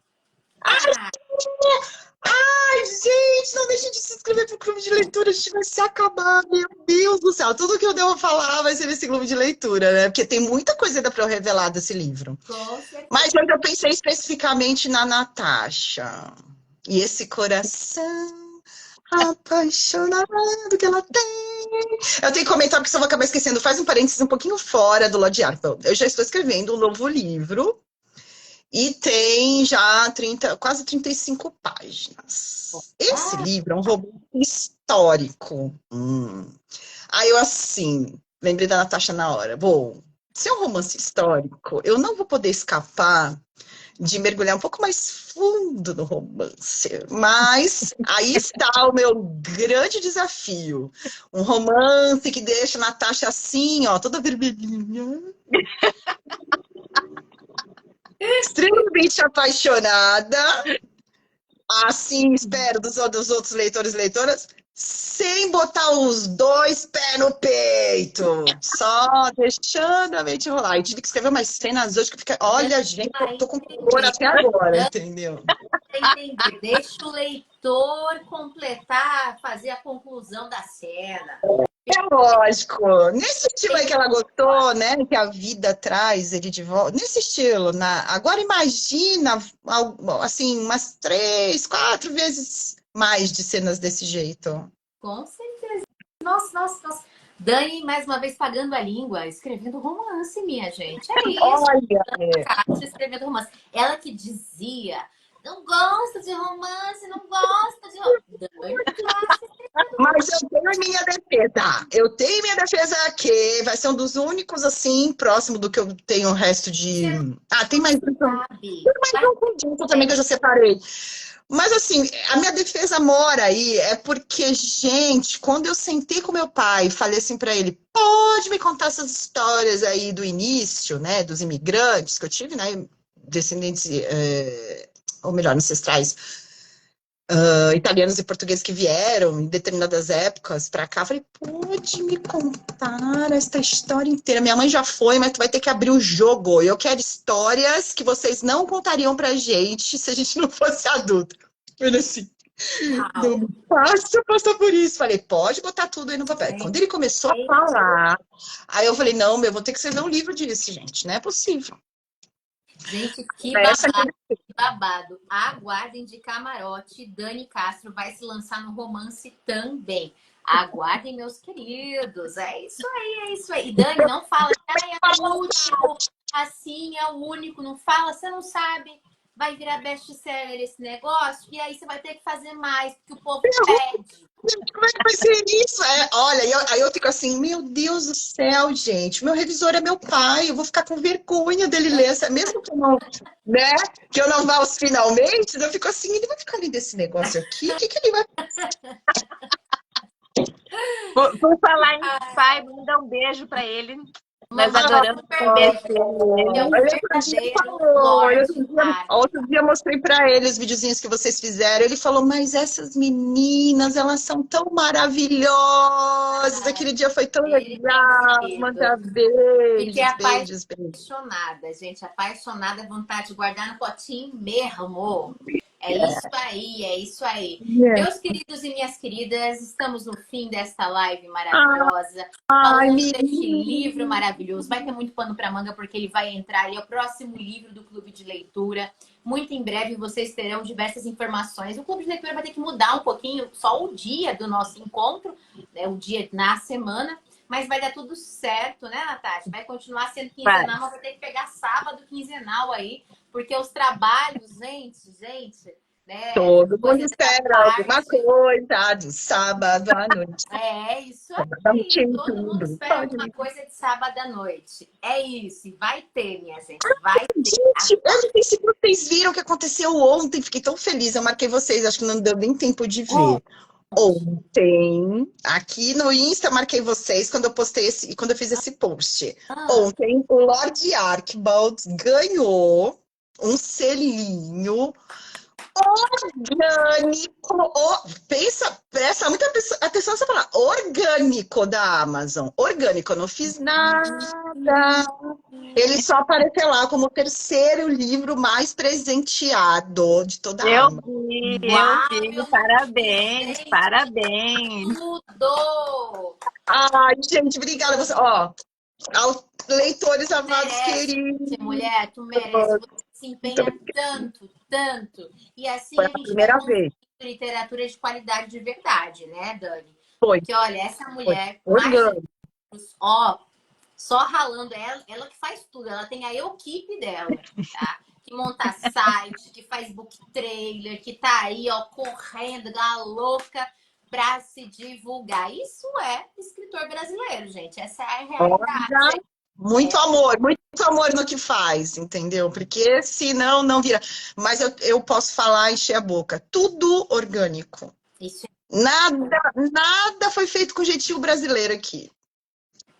Ai, gente, não deixe de se inscrever pro clube de leitura, a gente vai se acabar, meu Deus do céu. Tudo que eu devo falar vai ser nesse clube de leitura, né? Porque tem muita coisa ainda para eu revelar desse livro. Com certeza. Mas hoje eu pensei especificamente na Natasha. E esse coração apaixonado que ela tem. Eu tenho que comentar, porque senão eu vou acabar esquecendo. Faz um parênteses um pouquinho fora do Lord Arkle. Eu já estou escrevendo um novo livro. E tem já quase 35 páginas. Esse livro é um romance histórico. Aí eu assim, lembrei da Natasha na hora. Bom, se é um romance histórico, eu não vou poder escapar de mergulhar um pouco mais fundo no romance. Mas aí está o meu grande desafio. Um romance que deixa a Natasha assim, ó, toda vermelhinha. Extremamente apaixonada, assim espero dos outros leitores e leitoras, sem botar os dois pés no peito, só deixando a mente rolar. E tive que escrever umas cenas hoje que fica, olha, gente, eu tô com cor até agora, entendeu? Entender. Deixa o leitor completar, fazer a conclusão da cena. É lógico. Nesse estilo aí que ela gostou, né? Que a vida traz ele de volta. Nesse estilo. Agora imagina, assim, umas 3, 4 vezes mais de cenas desse jeito. Com certeza. Nossa. Dani, mais uma vez, pagando a língua, escrevendo romance, minha gente. É isso. Olha, escrevendo romance. Ela que dizia, não gosta de romance, não gosta de romance. Dani, mas eu tenho minha defesa. Eu tenho minha defesa que vai ser um dos únicos, assim, próximo do que eu tenho o resto de... tem mais um. Tem mais um com também que eu já separei. Mas, assim, a minha defesa mora aí é porque, gente, quando eu sentei com meu pai e falei assim pra ele, pode me contar essas histórias aí do início, né, dos imigrantes que eu tive, né, descendentes, ou melhor, ancestrais, italianos e portugueses que vieram em determinadas épocas para cá. Eu falei, pode me contar esta história inteira. Minha mãe já foi, mas tu vai ter que abrir o jogo. Eu quero histórias que vocês não contariam pra gente se a gente não fosse adulto. Ele assim, não faça passar por isso. Falei, pode botar tudo aí no papel. Quando ele começou a falar, aí eu falei, não, eu vou ter que escrever um livro disso, gente. Não é possível. Gente, que babado, que babado. Aguardem de camarote. Dani Castro vai se lançar no romance também. Aguardem, meus queridos. É isso aí, é isso aí. E Dani, não fala, é o último, assim, é o único. Não fala, você não sabe. Vai virar best-seller esse negócio, e aí você vai ter que fazer mais, porque o povo pede. Como é que vai ser isso? Olha, aí eu fico assim, meu Deus do céu, gente, meu revisor é meu pai, eu vou ficar com vergonha dele ler, mesmo que eu não, né, que eu não vá aos finalmente, eu fico assim, ele vai ficar lendo esse negócio aqui, o que ele vai fazer? Por falar em pai, manda um beijo para ele. Nós adoramos Outro dia eu mostrei para ele os videozinhos que vocês fizeram. Ele falou, mas essas meninas, elas são tão maravilhosas. Aquele dia foi tão legal. Manda beijos, beijos, beijos. Apaixonada, gente. Apaixonada, vontade de guardar no potinho mesmo. É isso aí, é isso aí. Meus queridos e minhas queridas, estamos no fim desta live maravilhosa. Falando deste livro maravilhoso. Vai ter muito pano para manga, porque ele vai entrar ali. É o próximo livro do Clube de Leitura. Muito em breve vocês terão diversas informações. O Clube de Leitura vai ter que mudar um pouquinho, só o dia do nosso encontro, né? O dia na semana. Mas vai dar tudo certo, né, Natasha? Vai continuar sendo quinzenal, mas vai ter que pegar sábado quinzenal aí. Porque os trabalhos, gente, né? Todo mundo espera alguma coisa de sábado à noite. É isso aí. Todo mundo espera alguma coisa de sábado à noite. É isso. E vai ter, minha gente. Vai ter. Gente, eu não sei se vocês viram o que aconteceu ontem. Fiquei tão feliz. Eu marquei vocês, acho que não deu nem tempo de ver. Ontem, aqui no Insta, marquei vocês quando eu postei quando eu fiz esse post. Ontem, o Lord Archibald ganhou um selinho orgânico. Presta muita atenção nessa palavra. Orgânico da Amazon. Orgânico, eu não fiz nada. Ele só apareceu lá como o terceiro livro mais presenteado de toda a Amazon. Eu vi. Parabéns, parabéns. Tudo! Ai, gente, obrigada. Aos leitores amados, queridos. Mulher, tu merece. Você se empenha tanto. E assim foi a gente primeira vez. Literatura de qualidade de verdade, né, Dani? Foi. Porque, olha, essa mulher... Só ralando ela que faz tudo. Ela tem a equipe dela, tá? Que monta site, que faz book trailer, que tá aí, ó, correndo, igual louca para se divulgar. Isso é escritor brasileiro, gente. Essa é a realidade. Muito amor no que faz, entendeu? Porque senão não vira. Mas eu posso falar, encher a boca. Tudo orgânico. Isso. Nada foi feito com jeitinho brasileiro aqui.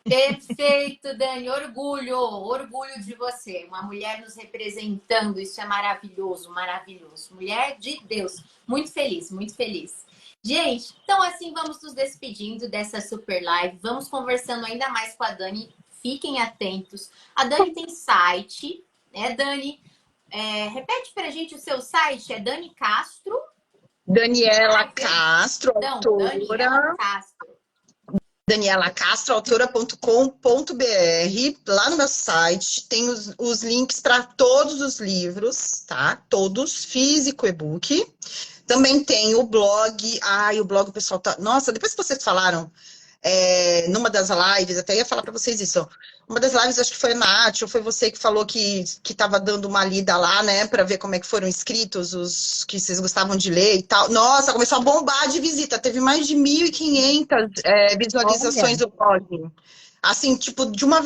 Perfeito, Dani. Orgulho de você. Uma mulher nos representando. Isso é maravilhoso, maravilhoso. Mulher de Deus. Muito feliz, muito feliz. Gente, então assim vamos nos despedindo dessa super live. Vamos conversando ainda mais com a Dani. Fiquem atentos. A Dani tem site, né, Dani? Repete pra gente o seu site. É Dani Castro. Daniela Castro, autora. Daniela Castro. danielacastroautora.com.br. Lá no meu site tem os links para todos os livros, tá? Todos, físico, e-book. Também tem o blog. O blog o pessoal tá... Nossa, depois que vocês falaram, numa das lives, até ia falar para vocês isso. Uma das lives, acho que foi a Nath, ou foi você que falou que estava dando uma lida lá, né? Para ver como é que foram escritos os que vocês gostavam de ler e tal. Nossa, começou a bombar de visita. Teve mais de 1.500 visualizações do blog. Assim, tipo, de uma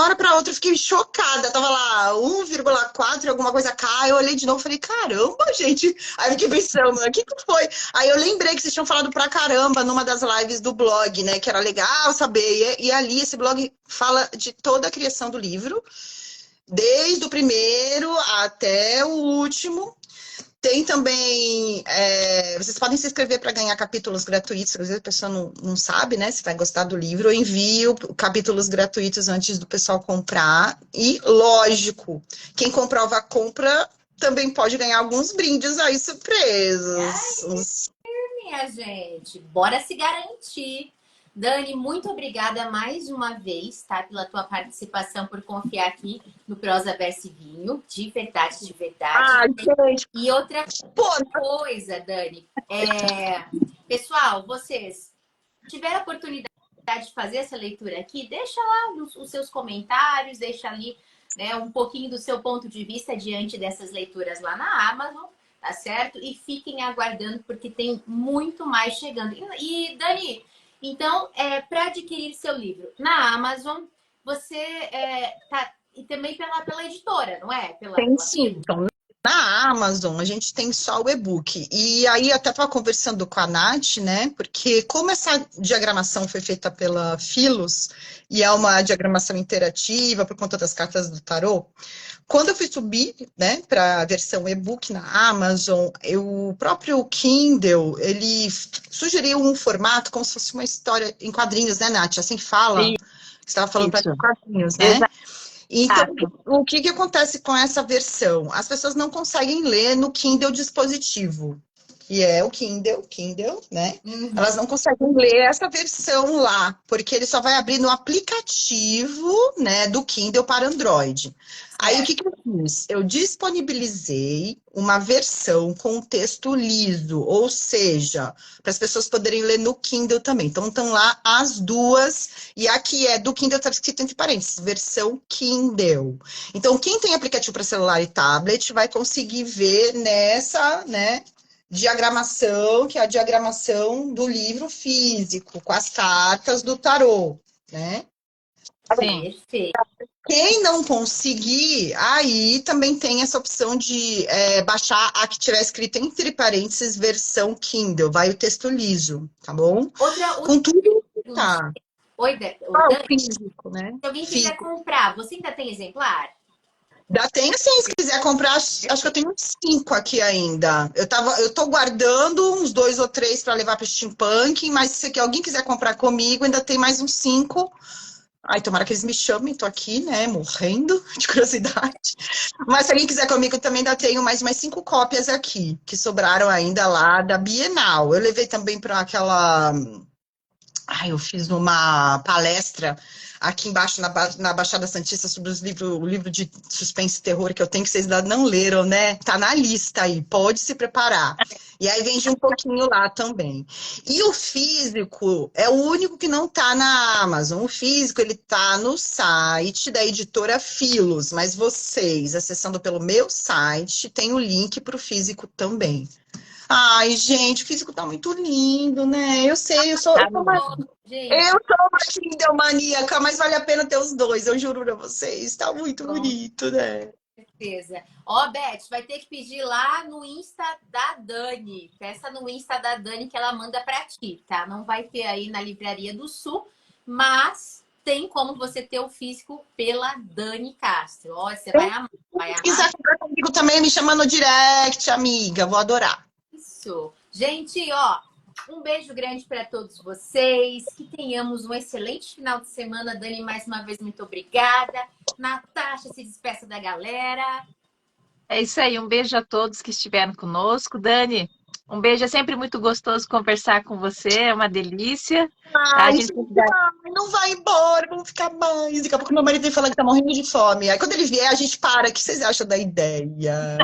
hora para outra, eu fiquei chocada. Tava lá 1,4 alguma coisa cá. Eu olhei de novo e falei, caramba, gente. Aí eu fiquei pensando, o que foi? Aí eu lembrei que vocês tinham falado pra caramba numa das lives do blog, né? Que era legal saber. E ali, esse blog fala de toda a criação do livro, desde o primeiro até o último. Tem também, vocês podem se inscrever para ganhar capítulos gratuitos, às vezes a pessoa não sabe, né, se vai gostar do livro. Eu envio capítulos gratuitos antes do pessoal comprar. E, lógico, quem comprova a compra também pode ganhar alguns brindes aí surpresos. Minha gente, bora se garantir. Dani, muito obrigada mais uma vez, tá? Pela tua participação, por confiar aqui no Prosa Verso e Vinho. De verdade, de verdade. Gente. E outra coisa, Dani. Pessoal, vocês tiveram a oportunidade de fazer essa leitura aqui, deixa lá os seus comentários, deixa ali, né, um pouquinho do seu ponto de vista diante dessas leituras lá na Amazon, tá certo? E fiquem aguardando, porque tem muito mais chegando. E Dani, então, para adquirir seu livro na Amazon, você tá... E também pela editora, não é? Tem sim. Então, na Amazon, a gente tem só o e-book. E aí, até estava conversando com a Nath, né? Porque como essa diagramação foi feita pela Filos, e é uma diagramação interativa por conta das cartas do tarô, quando eu fui subir, né, para a versão e-book na Amazon, o próprio Kindle, ele sugeriu um formato como se fosse uma história em quadrinhos, né, Nath? Assim que fala. Você estava falando para quadrinhos, né? Exato. Então, o que acontece com essa versão? As pessoas não conseguem ler no Kindle dispositivo, que é o Kindle, né? Elas não conseguem ler essa versão lá, porque ele só vai abrir no aplicativo, né, do Kindle para Android. Aí, o que eu fiz? Eu disponibilizei uma versão com texto liso, ou seja, para as pessoas poderem ler no Kindle também. Então, estão lá as duas, e aqui do Kindle está escrito entre parênteses, versão Kindle. Então, quem tem aplicativo para celular e tablet vai conseguir ver nessa, né, diagramação, que é a diagramação do livro físico, com as cartas do tarô, né? Sim. Perfeito. Quem não conseguir, aí também tem essa opção de baixar a que tiver escrita entre parênteses, versão Kindle, vai o texto liso, tá bom? Com tudo, tá. Oi, Dani. O físico, né? Se alguém quiser comprar, você ainda tem exemplar? Ainda tenho, sim, se quiser comprar, acho que eu tenho uns 5 aqui ainda. Eu tô guardando uns 2 ou 3 para levar para Steampunk, mas se alguém quiser comprar comigo, ainda tem mais uns 5. Ai, tomara que eles me chamem, tô aqui, né, morrendo de curiosidade. Mas se alguém quiser comigo, também ainda tenho mais 5 cópias aqui, que sobraram ainda lá da Bienal. Eu levei também para aquela... Ai, eu fiz uma palestra aqui embaixo na Baixada Santista sobre o livro de suspense e terror que eu tenho, que vocês ainda não leram, né? Tá na lista aí, pode se preparar. E aí vende um pouquinho lá também. E o físico é o único que não tá na Amazon. O físico, ele tá no site da editora Filos, mas vocês, acessando pelo meu site, tem o link pro físico também. Ai, gente, o físico tá muito lindo, né? Eu sei, eu sou uma Kindle maníaca, mas vale a pena ter os dois, eu juro pra vocês. Tá muito bonito, né? Certeza. Ó, Beth, vai ter que pedir lá no Insta da Dani. Peça no Insta da Dani que ela manda pra ti, tá? Não vai ter aí na Livraria do Sul, mas tem como você ter o físico pela Dani Castro. Ó, você vai amar. Se quiser comprar comigo também, me chama no direct, amiga. Vou adorar. Isso. Gente, ó, um beijo grande para todos vocês. Que tenhamos um excelente final de semana. Dani, mais uma vez, muito obrigada. Natasha, se despeça da galera. É isso aí. Um beijo a todos que estiveram conosco. Dani, um beijo. É sempre muito gostoso conversar com você. É uma delícia. Ai, não vai embora, vamos ficar mais. Daqui a pouco meu marido vem falar que tá morrendo de fome. Aí quando ele vier, a gente para. O que vocês acham da ideia?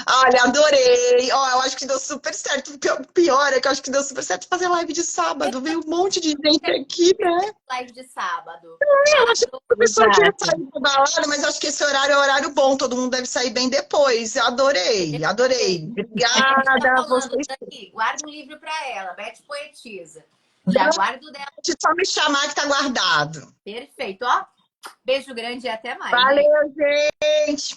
Olha, adorei. Ó, eu acho que deu super certo. O pior é que eu acho que deu super certo fazer live de sábado. Veio um monte de gente aqui, né? Live de sábado. Eu acho que a pessoa quer sair da balada, mas acho que esse horário é um horário bom. Todo mundo deve sair bem depois. Eu adorei, adorei. Obrigada a vocês. Aqui, guarda um livro para ela, Beth Poetisa. Já guardo dela. Só me chamar que tá guardado. Perfeito, ó. Beijo grande e até mais. Valeu, gente.